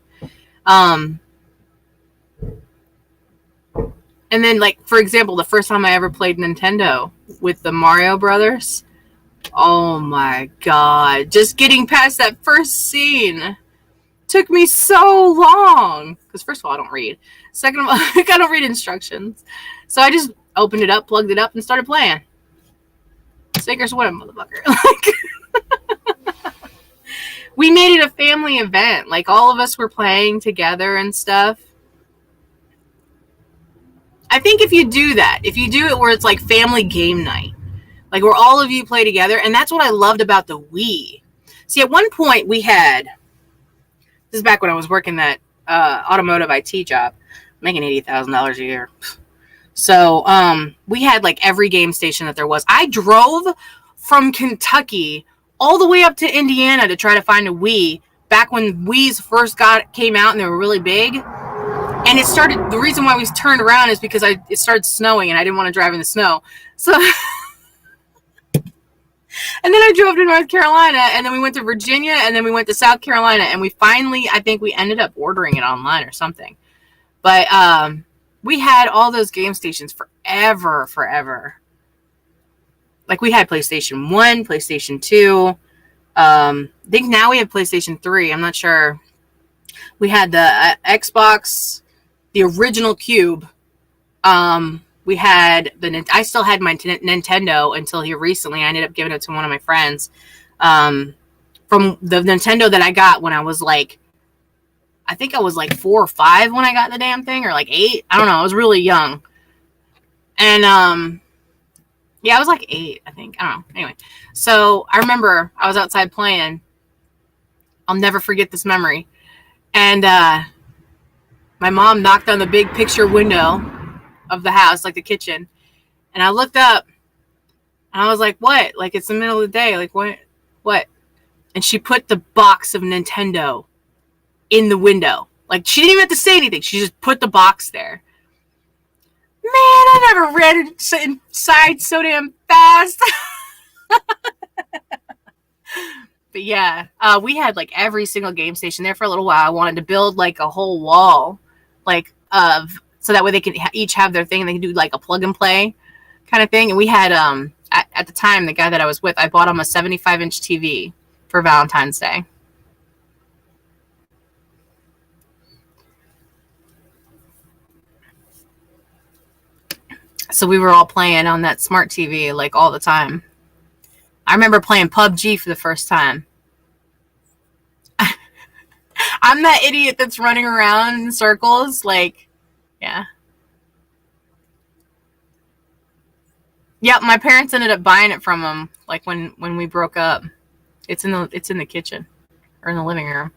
And then, like, for example, the first time I ever played Nintendo with the Mario Brothers, oh my god, just getting past that first scene took me so long. Because first of all, I don't read. Second of all, I don't read instructions. So I just opened it up, plugged it up, and started playing. Sink or swim, motherfucker. We made it a family event. Like, all of us were playing together and stuff. I think if you do that, if you do it where it's like family game night, like where all of you play together, and that's what I loved about the Wii. See, at one point we had, this is back when I was working that automotive IT job, making $80,000 a year. So we had like every game station that there was. I drove from Kentucky all the way up to Indiana to try to find a Wii back when Wii's first came out and they were really big. And it started, the reason why we turned around is because it started snowing and I didn't want to drive in the snow. So, and then I drove to North Carolina, and then we went to Virginia, and then we went to South Carolina, and we finally, I think we ended up ordering it online or something. But we had all those game stations forever. Like, we had PlayStation 1, PlayStation 2. I think now we have PlayStation 3. I'm not sure. We had the Xbox, the original Cube. We had I still had my Nintendo until here recently. I ended up giving it to one of my friends. From the Nintendo that I got when I was like, I think I was like 4 or 5 when I got the damn thing, or like 8. I don't know. I was really young. And, yeah, I was like 8, I think. I don't know. Anyway, so I remember I was outside playing. I'll never forget this memory. And my mom knocked on the big picture window of the house, like the kitchen. And I looked up, and I was like, what? Like, it's the middle of the day. Like, what? And she put the box of Nintendo in the window. Like, she didn't even have to say anything. She just put the box there. Man, I never read inside so damn fast. But yeah, we had like every single game station there for a little while. I wanted to build like a whole wall, like so that way they could each have their thing and they could do like a plug and play kind of thing. And we had at the time, the guy that I was with, I bought him a 75-inch TV for Valentine's Day. So we were all playing on that smart TV like all the time. I remember playing PUBG for the first time. I'm that idiot that's running around in circles, like Yeah. Yep, my parents ended up buying it from him like when we broke up. It's in the kitchen or in the living room.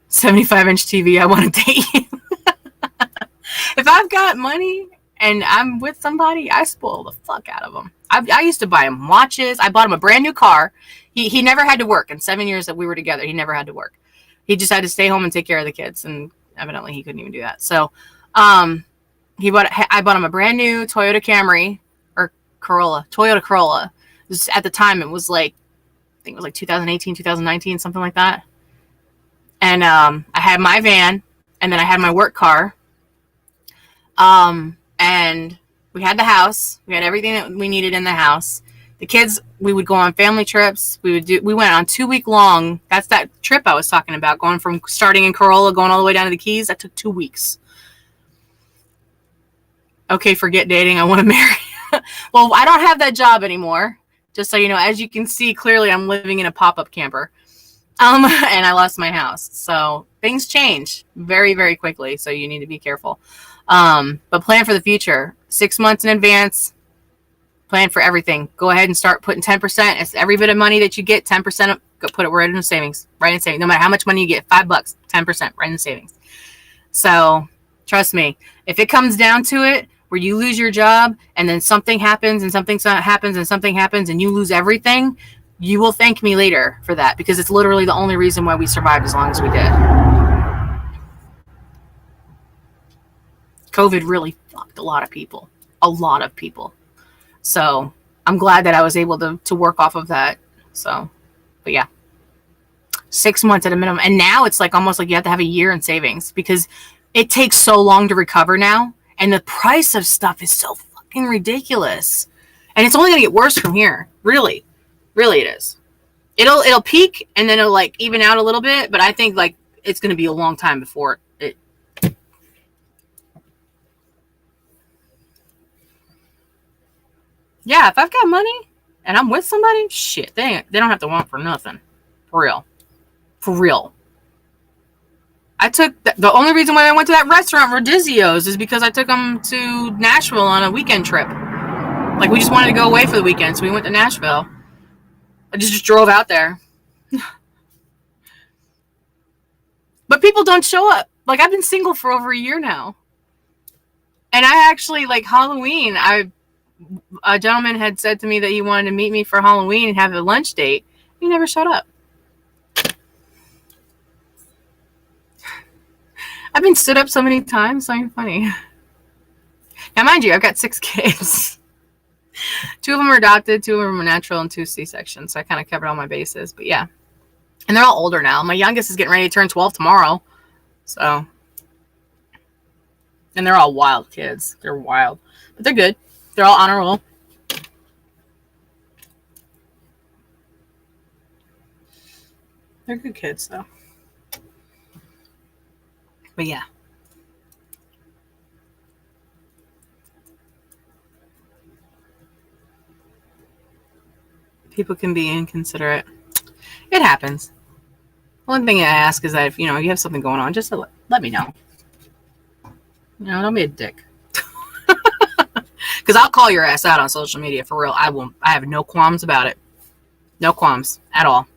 75-inch TV. I want to date you. If I've got money and I'm with somebody, I spoil the fuck out of them. I used to buy him watches. I bought him a brand new car. He never had to work. In 7 years that we were together, he never had to work. He just had to stay home and take care of the kids, and evidently he couldn't even do that. So, I bought him a brand new Toyota Camry or Toyota Corolla. At the time, it was like, I think it was like 2018, 2019, something like that. And I had my van, and then I had my work car. And we had the house. We had everything that we needed in the house. The kids, we would go on family trips. We went on 2-week long. That's that trip I was talking about, going from starting in Corolla, going all the way down to the Keys. That took 2 weeks. Okay, forget dating. I want to marry. Well, I don't have that job anymore. Just so you know, as you can see clearly, I'm living in a pop-up camper. And I lost my house. So things change very, very quickly. So you need to be careful. But plan for the future. 6 months in advance. Plan for everything. Go ahead and start putting 10%. It's every bit of money that you get, 10%. Go put it right in the savings. Right in savings. No matter how much money you get, $5, 10%, right in the savings. So trust me, if it comes down to it, where you lose your job and then something happens and something happens and something happens and you lose everything, you will thank me later for that, because it's literally the only reason why we survived as long as we did. COVID really fucked a lot of people. A lot of people. So I'm glad that I was able to work off of that. So, but yeah. 6 months at a minimum. And now it's like almost like you have to have a year in savings, because it takes so long to recover now. And the price of stuff is so fucking ridiculous. And it's only going to get worse from here. Really. Really it is. It'll peak and then it'll like even out a little bit. But I think like it's going to be a long time before it. Yeah, if I've got money and I'm with somebody, shit, they don't have to want for nothing. For real. For real. I took the only reason why I went to that restaurant, Rodizio's, is because I took them to Nashville on a weekend trip. Like, we just wanted to go away for the weekend, so we went to Nashville. I just drove out there. But people don't show up. Like, I've been single for over a year now. And I actually, like, Halloween, a gentleman had said to me that he wanted to meet me for Halloween and have a lunch date. He never showed up. I've been stood up so many times, so funny. Now, mind you, I've got 6 kids. 2 of them are adopted, 2 of them are natural, and 2 C-sections. So I kind of covered all my bases. But yeah. And they're all older now. My youngest is getting ready to turn 12 tomorrow. So. And they're all wild kids. They're wild. But they're good. They're all honor roll. They're good kids, though. But yeah. People can be inconsiderate. It happens. One thing I ask is that if you have something going on, just let me know. Don't be a dick. Because I'll call your ass out on social media, for real. I have no qualms about it. No qualms at all.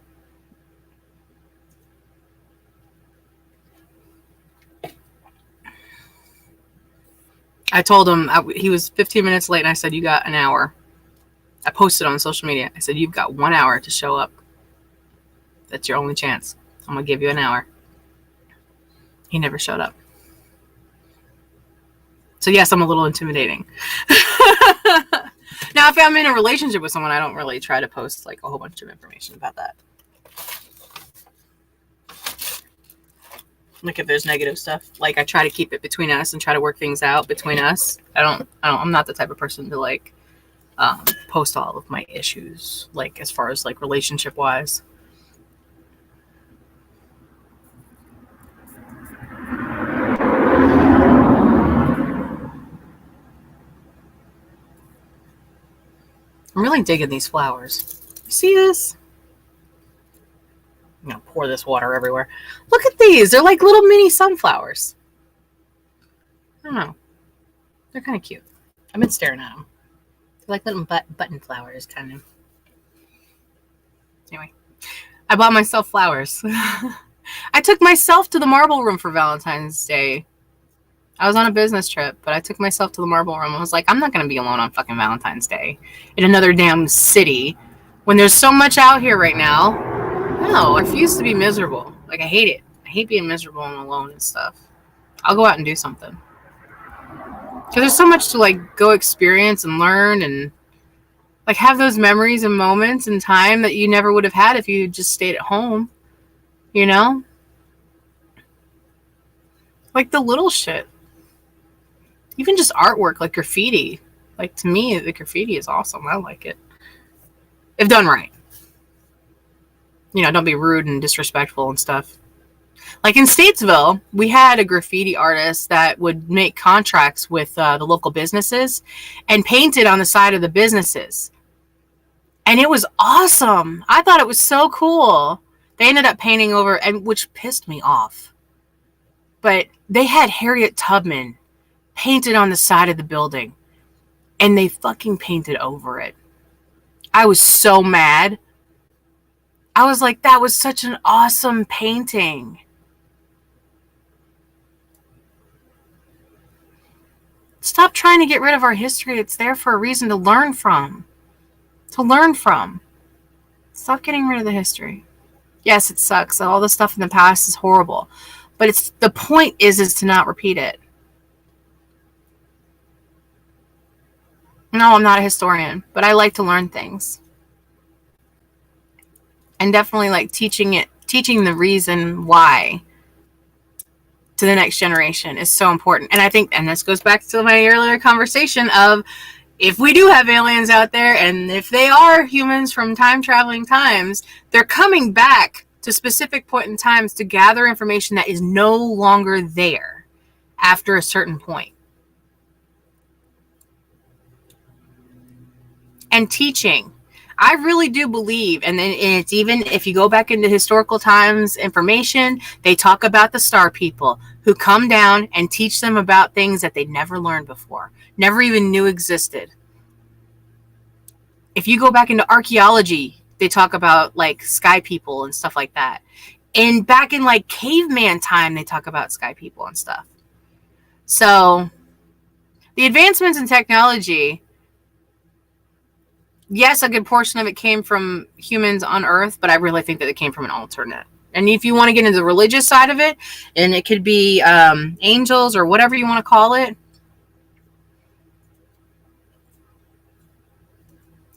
I told him he was 15 minutes late, and I said, you got an hour. I posted on social media. I said, you've got 1 hour to show up. That's your only chance. I'm going to give you an hour. He never showed up. So yes, I'm a little intimidating. Now, if I'm in a relationship with someone, I don't really try to post like a whole bunch of information about that. Like if there's negative stuff, like I try to keep it between us and try to work things out between us. I'm not the type of person to like post all of my issues, like as far as like relationship wise. I'm really digging these flowers. You see this? I'm gonna pour this water everywhere. Look at these. They're like little mini sunflowers. I don't know. They're kind of cute. I've been staring at them. They're like little button flowers, kind of. Anyway, I bought myself flowers. I took myself to the Marble Room for Valentine's Day. I was on a business trip, but I took myself to the Marble Room. I was like, I'm not going to be alone on fucking Valentine's Day in another damn city when there's so much out here right now. No, I refuse to be miserable. Like, I hate it. I hate being miserable and alone and stuff. I'll go out and do something. Because there's so much to, like, go experience and learn and, like, have those memories and moments in time that you never would have had if you just stayed at home. You know? Like, the little shit. Even just artwork, like graffiti. Like, to me, the graffiti is awesome. I like it. If done right. You know, don't be rude and disrespectful and stuff. Like in Statesville, we had a graffiti artist that would make contracts with the local businesses and paint it on the side of the businesses. And it was awesome. I thought it was so cool. They ended up painting over, and which pissed me off. But they had Harriet Tubman painted on the side of the building, and they fucking painted over it. I was so mad. I was like, that was such an awesome painting. Stop trying to get rid of our history. It's there for a reason to learn from. Stop getting rid of the history. Yes, it sucks. All the stuff in the past is horrible. But the point is to not repeat it. No, I'm not a historian, but I like to learn things. And definitely like teaching the reason why to the next generation is so important. And I think, and this goes back to my earlier conversation of, if we do have aliens out there, and if they are humans from time traveling times, they're coming back to specific point in times to gather information that is no longer there after a certain point. And teaching. I really do believe, and it's even if you go back into historical times information, they talk about the star people who come down and teach them about things that they'd never learned before, never even knew existed. If you go back into archaeology, they talk about like sky people and stuff like that. And back in like caveman time, they talk about sky people and stuff. So the advancements in technology, yes, a good portion of it came from humans on Earth, but I really think that it came from an alternate. And if you want to get into the religious side of it, and it could be angels or whatever you want to call it,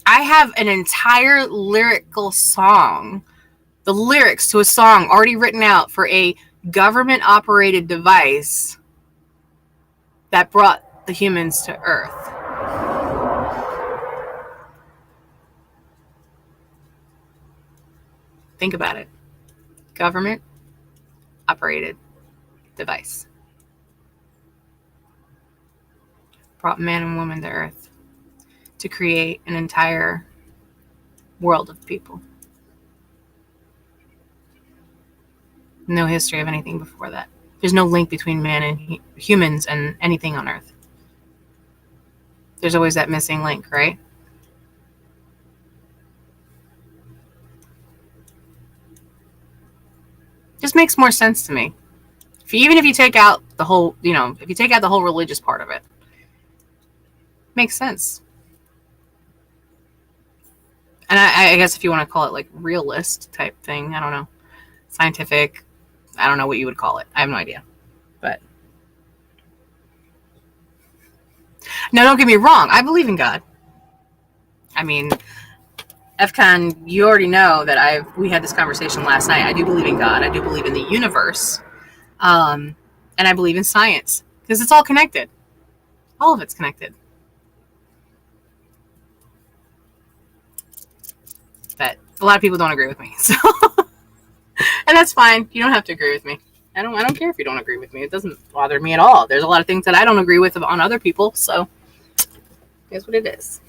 I have an entire lyrical song, the lyrics to a song already written out for a government-operated device that brought the humans to Earth. Think about it. Government-operated device brought man and woman to Earth to create an entire world of people. No history of anything before that. There's no link between man and humans and anything on Earth. There's always that missing link, right? Just makes more sense to me. Even if you take out the whole, if you take out the whole religious part of it, makes sense. And I guess if you want to call it like realist type thing, I don't know, scientific, I don't know what you would call it. I have no idea. But no, don't get me wrong. I believe in God. I mean, FCON, you already know that we had this conversation last night. I do believe in God. I do believe in the universe. And I believe in science because it's all connected. All of it's connected. But a lot of people don't agree with me. So and that's fine. You don't have to agree with me. I don't care if you don't agree with me. It doesn't bother me at all. There's a lot of things that I don't agree with on other people. So here's what it is.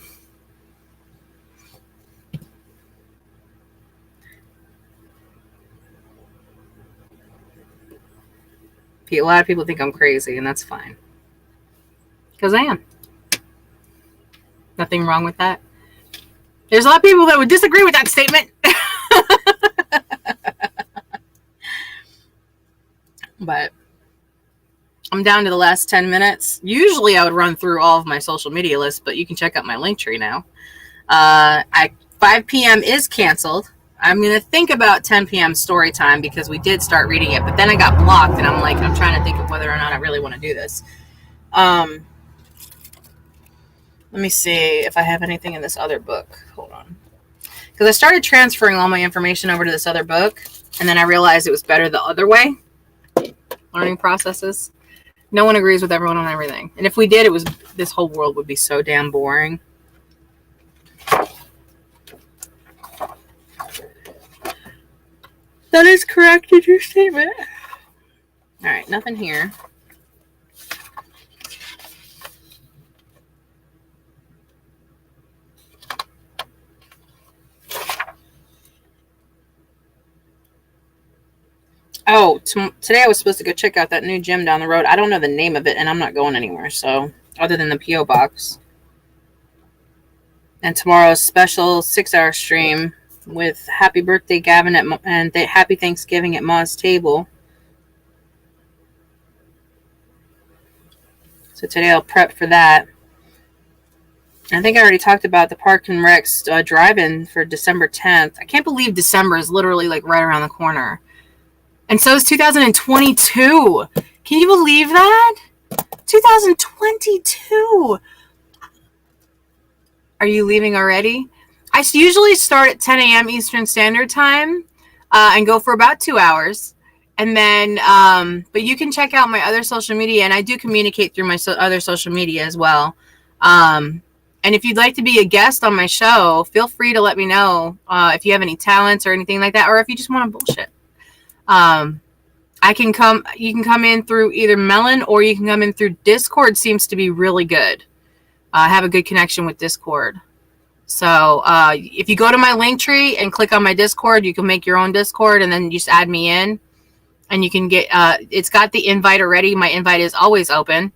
A lot of people think I'm crazy, and that's fine. Because I am. Nothing wrong with that. There's a lot of people that would disagree with that statement. But I'm down to the last 10 minutes. Usually I would run through all of my social media lists, but you can check out my link tree now. 5 p.m. is canceled. I'm going to think about 10 p.m. story time because we did start reading it, but then I got blocked and I'm trying to think of whether or not I really want to do this. Let me see if I have anything in this other book. Hold on. Because I started transferring all my information over to this other book, and then I realized it was better the other way. Learning processes. No one agrees with everyone on everything. And if we did, this whole world would be so damn boring. That is correct in your statement. All right, nothing here. Oh, today I was supposed to go check out that new gym down the road. I don't know the name of it, and I'm not going anywhere, so other than the P.O. box. And tomorrow's special 6-hour stream with Happy Birthday Gavin and Happy Thanksgiving at Ma's table. So today I'll prep for that. I think I already talked about the Park and Rec's drive-in for December 10th. I can't believe December is literally like right around the corner. And so is 2022. Can you believe that? 2022. Are you leaving already? I usually start at 10 a.m. Eastern Standard Time and go for about 2 hours. And then, but you can check out my other social media, and I do communicate through my other social media as well. And if you'd like to be a guest on my show, feel free to let me know if you have any talents or anything like that, or if you just want to bullshit. You can come in through either Melon or you can come in through Discord. Seems to be really good. I have a good connection with Discord. So if you go to my link tree and click on my Discord, you can make your own Discord and then just add me in. And you can get, it's got the invite already. My invite is always open.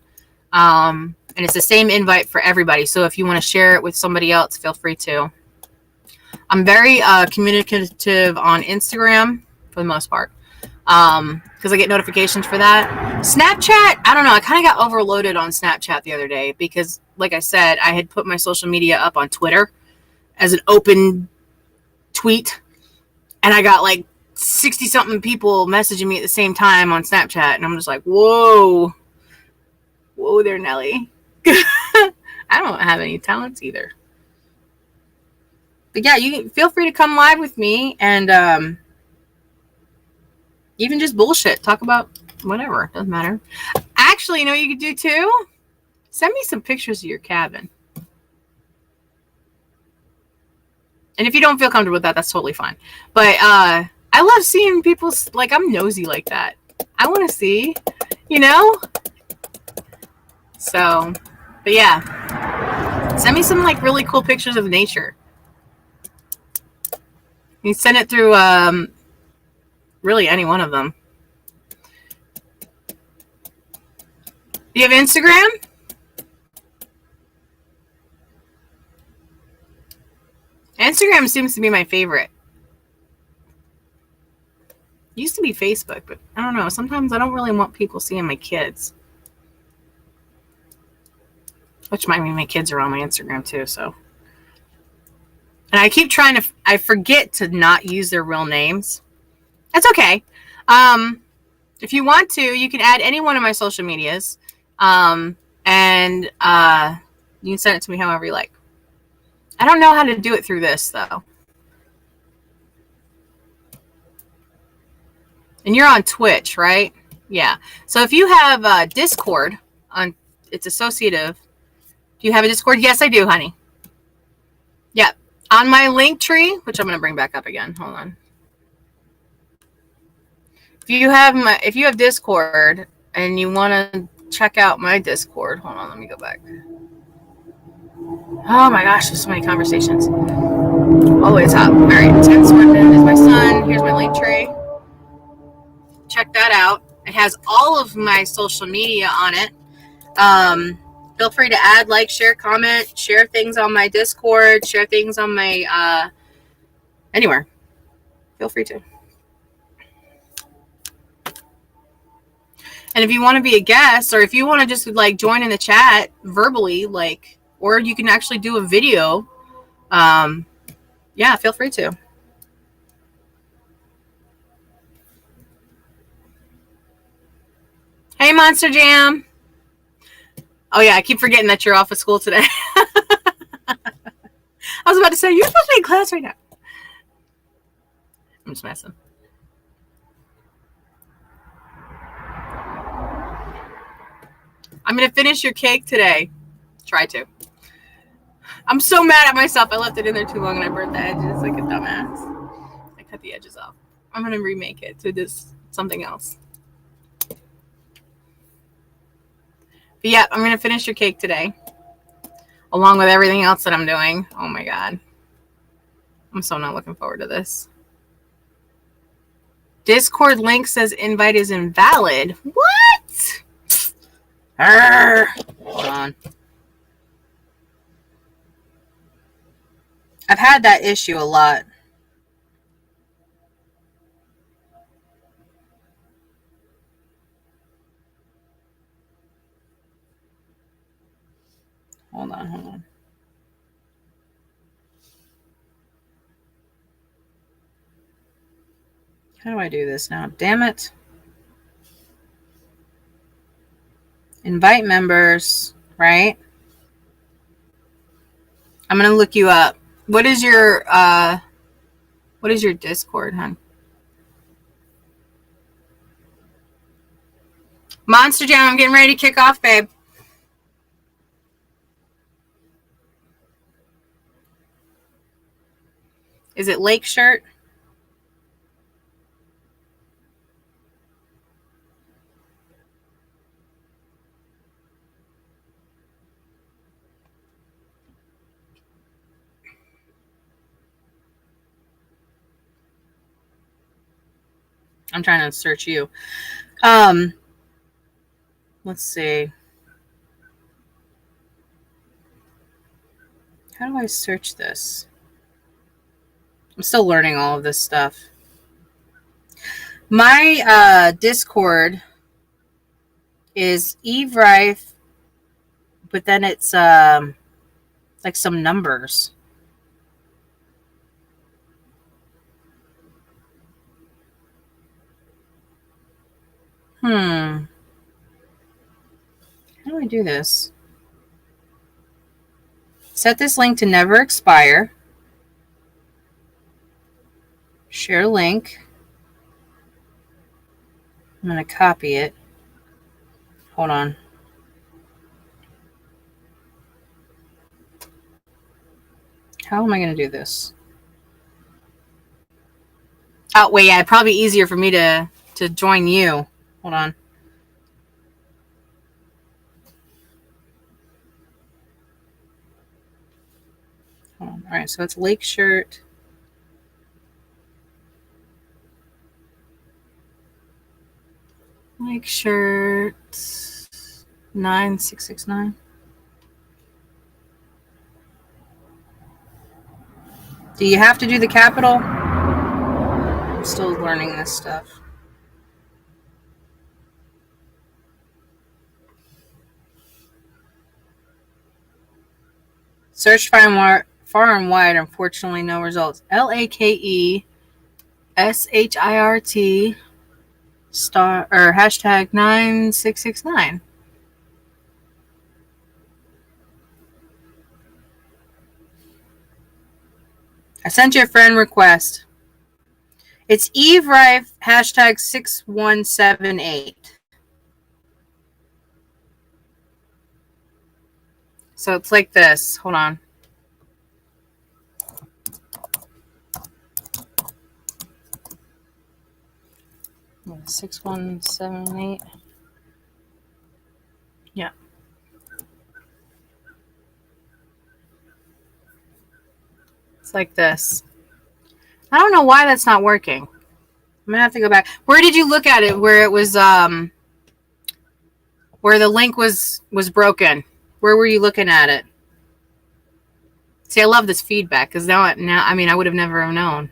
And it's the same invite for everybody. So if you want to share it with somebody else, feel free to. I'm very communicative on Instagram for the most part. Because I get notifications for that. Snapchat, I don't know. I kind of got overloaded on Snapchat the other day because, like I said, I had put my social media up on Twitter as an open tweet. And I got like 60-something people messaging me at the same time on Snapchat. And I'm just like, whoa. Whoa there, Nelly. I don't have any talents either. But yeah, you feel free to come live with me and even just bullshit. Talk about whatever. Doesn't matter. Actually, you know what you could do too? Send me some pictures of your cabin. And if you don't feel comfortable with that, that's totally fine. But I love seeing people, like, I'm nosy like that. I want to see, you know? So, but yeah. Send me some, like, really cool pictures of nature. You can send it through really any one of them. Do you have Instagram? Instagram seems to be my favorite. It used to be Facebook, but I don't know. Sometimes I don't really want people seeing my kids. Which might mean my kids are on my Instagram too, so. And I keep trying to, I forget to not use their real names. That's okay. If you want to, you can add any one of my social medias. And you can send it to me however you like. I don't know how to do it through this, though. And you're on Twitch, right? Yeah. So if you have Discord, it's associative. Do you have a Discord? Yes, I do, honey. Yeah. On my link tree, which I'm going to bring back up again. Hold on. If you have Discord and you want to check out my Discord, hold on, let me go back. Oh my gosh, there's so many conversations. All the way top. All right, 10 Swordman is my son. Here's my link tree. Check that out. It has all of my social media on it. Feel free to add, like, share, comment, share things on my Discord, share things on my anywhere. Feel free to. And if you want to be a guest, or if you want to just like join in the chat verbally, like, or you can actually do a video, yeah, feel free to. Hey, Monster Jam. Oh yeah, I keep forgetting that you're off of school today. I was about to say, you're supposed to be in class right now. I'm just messing. I'm going to finish your cake today. Try to. I'm so mad at myself. I left it in there too long and I burnt the edges like a dumbass. I cut the edges off. I'm going to remake it to this something else. But yeah, I'm going to finish your cake today. Along with everything else that I'm doing. Oh my God. I'm so not looking forward to this. Discord link says invite is invalid. What? Hold on. I've had that issue a lot. Hold on. How do I do this now? Damn it. Invite members, right? I'm going to look you up. What is your Discord, hon? Monster Jam, I'm getting ready to kick off, babe. Is it Lake Shirt? I'm trying to search you. Let's see. How do I search this? I'm still learning all of this stuff. My Discord is Eve Rife, but then it's like some numbers. How do I do this? Set this link to never expire. Share link. I'm going to copy it. Hold on. How am I going to do this? Oh, wait, yeah, probably easier for me to join you. Hold on. Hold on. All right, so it's Lake Shirt. Lake Shirt 9669. Do you have to do the capital? I'm still learning this stuff. Search far and wide. Unfortunately, no results. LAKESHIRT star or hashtag 9669. I sent you a friend request. It's Eve Rife hashtag 6178. So it's like this. Hold on. Yeah, 6178. Yeah. It's like this. I don't know why that's not working. I'm gonna have to go back. Where did you look at it? Where it was where the link was broken? Where were you looking at it? See, I love this feedback because now I mean I would have never have known.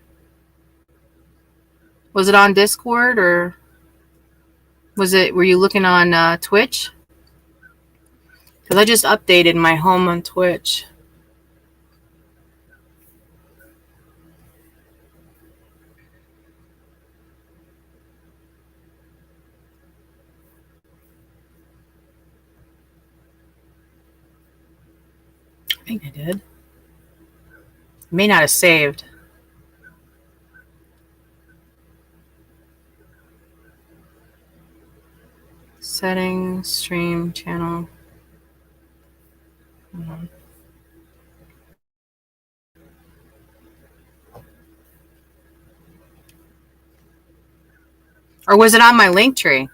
Was it on Discord or were you looking on Twitch? Because I just updated my home on Twitch. I think I did. May not have saved. Settings, stream, channel. Or was it on my link tree?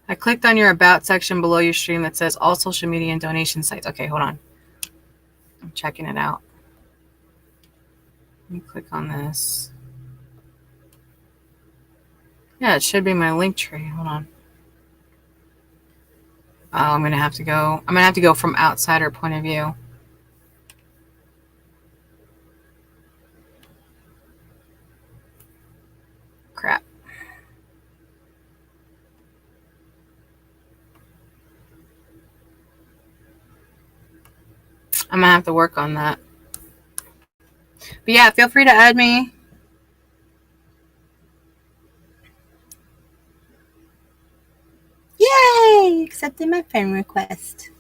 I clicked on your about section below your stream that says all social media and donation sites. Okay, hold on. I'm checking it out. Let me click on this. Yeah, it should be my link tree. Hold on. Oh, I'm gonna have to go from outsider point of view. Crap. I'm gonna have to work on that. But yeah, feel free to add me. Yay! Accepted my friend request.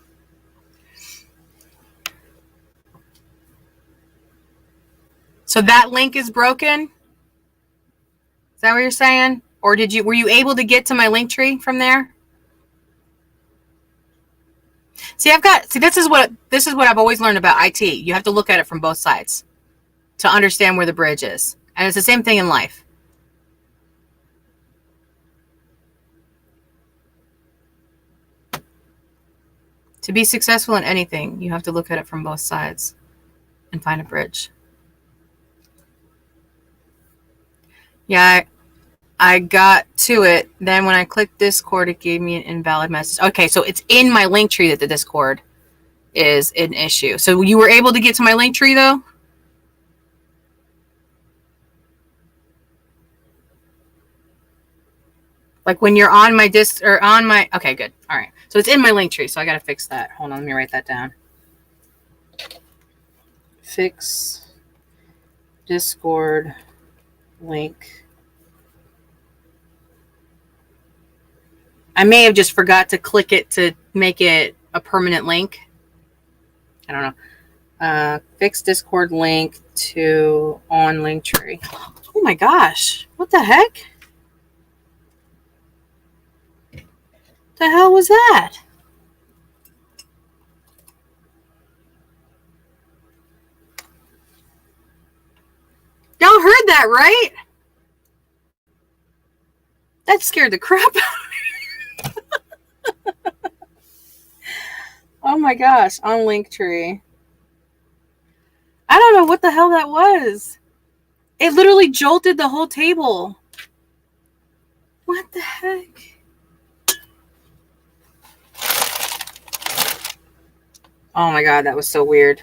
So that link is broken? Is that what you're saying? Or were you able to get to my link tree from there? See, this is what I've always learned about IT. You have to look at it from both sides to understand where the bridge is. And it's the same thing in life. To be successful in anything, you have to look at it from both sides and find a bridge. Yeah, I got to it. Then when I clicked Discord, it gave me an invalid message. Okay, so it's in my link tree that the Discord is an issue. So you were able to get to my link tree though? Like when you're on my okay, good. All right. So it's in my link tree, so I got to fix that. Hold on, let me write that down. Fix Discord link. I may have just forgot to click it to make it a permanent link. I don't know. Fix Discord link to on link tree. Oh my gosh. What the heck? The hell was that? Y'all heard that, right? That scared the crap out of me. Oh my gosh, on Linktree. I don't know what the hell that was. It literally jolted the whole table. What the heck? Oh my god, that was so weird.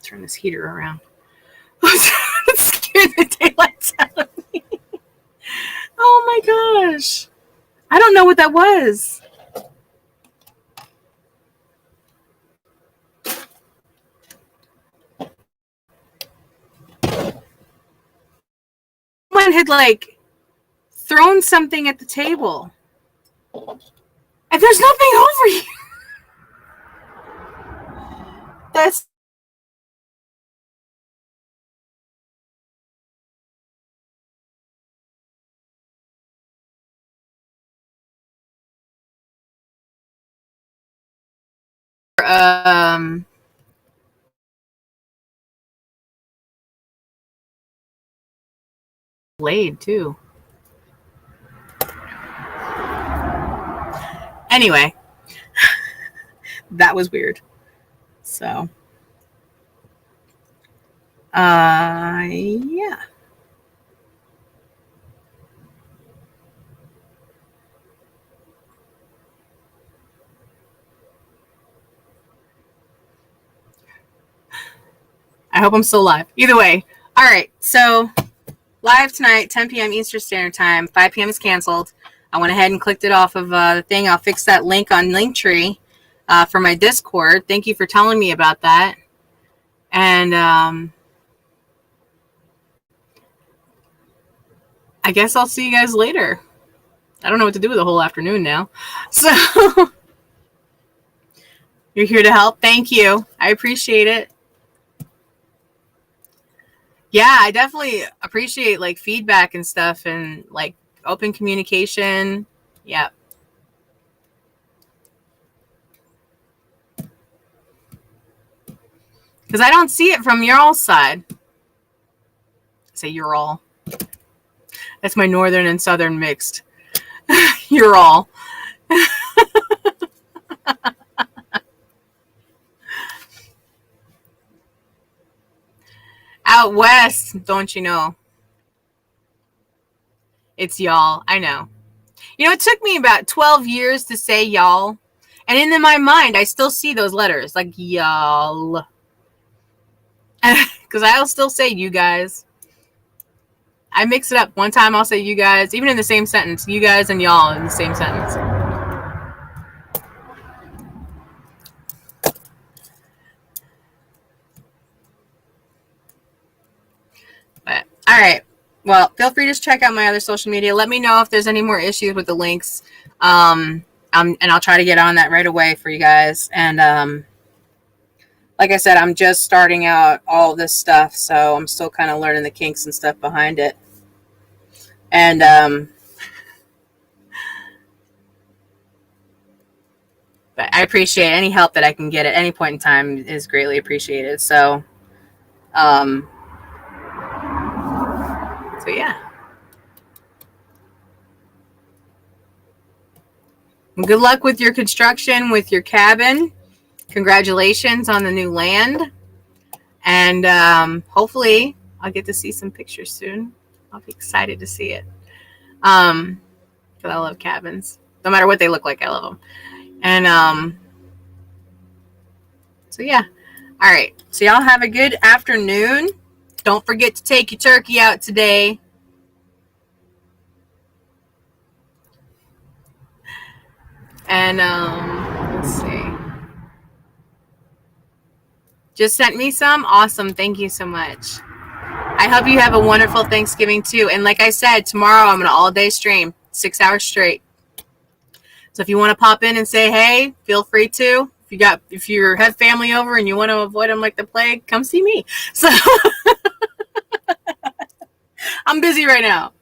Turn this heater around. It scared the daylights out of me. Oh my gosh. I don't know what that was. Someone had like thrown something at the table. And there's nothing over here. That's blade too. Anyway, that was weird. So, yeah. I hope I'm still live. Either way. All right. So, live tonight, 10 p.m. Eastern Standard Time. 5 p.m. is canceled. I went ahead and clicked it off of the thing. I'll fix that link on Linktree for my Discord. Thank you for telling me about that. And I guess I'll see you guys later. I don't know what to do with the whole afternoon now. So, you're here to help. Thank you. I appreciate it. Yeah, I definitely appreciate like feedback and stuff and like open communication. Yeah. Because I don't see it from your all side. Say you're all. That's my northern and southern mixed. You're all. Out west, don't you know? It's y'all. I know. You know, it took me about 12 years to say y'all. And in my mind, I still see those letters like y'all. Because I'll still say you guys. I mix it up. One time I'll say you guys, even in the same sentence. You guys and y'all in the same sentence. But, all right. Well, feel free to check out my other social media. Let me know if there's any more issues with the links. And I'll try to get on that right away for you guys. And like I said, I'm just starting out all this stuff, so I'm still kind of learning the kinks and stuff behind it. And but I appreciate any help that I can get at any point in time is greatly appreciated. So yeah. Good luck with your construction, with your cabin. Congratulations on the new land. And hopefully I'll get to see some pictures soon. I'll be excited to see it. Because I love cabins. No matter what they look like, I love them. And so yeah. All right. So y'all have a good afternoon. Don't forget to take your turkey out today. And let's see. Just sent me some? Awesome. Thank you so much. I hope you have a wonderful Thanksgiving too. And like I said, tomorrow I'm going to all day stream, 6 hours straight. So if you want to pop in and say hey, feel free to. If you have family over and you want to avoid them like the plague, come see me. So I'm busy right now.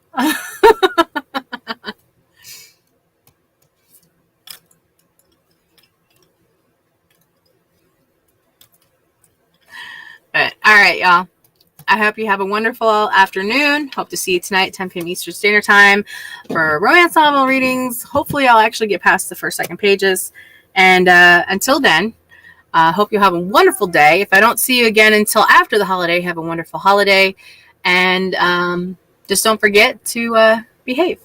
But, all right, y'all. I hope you have a wonderful afternoon. Hope to see you tonight, 10 p.m. Eastern Standard Time for romance novel readings. Hopefully, I'll actually get past the first, second pages. And until then, hope you have a wonderful day. If I don't see you again until after the holiday, have a wonderful holiday. And just don't forget to behave.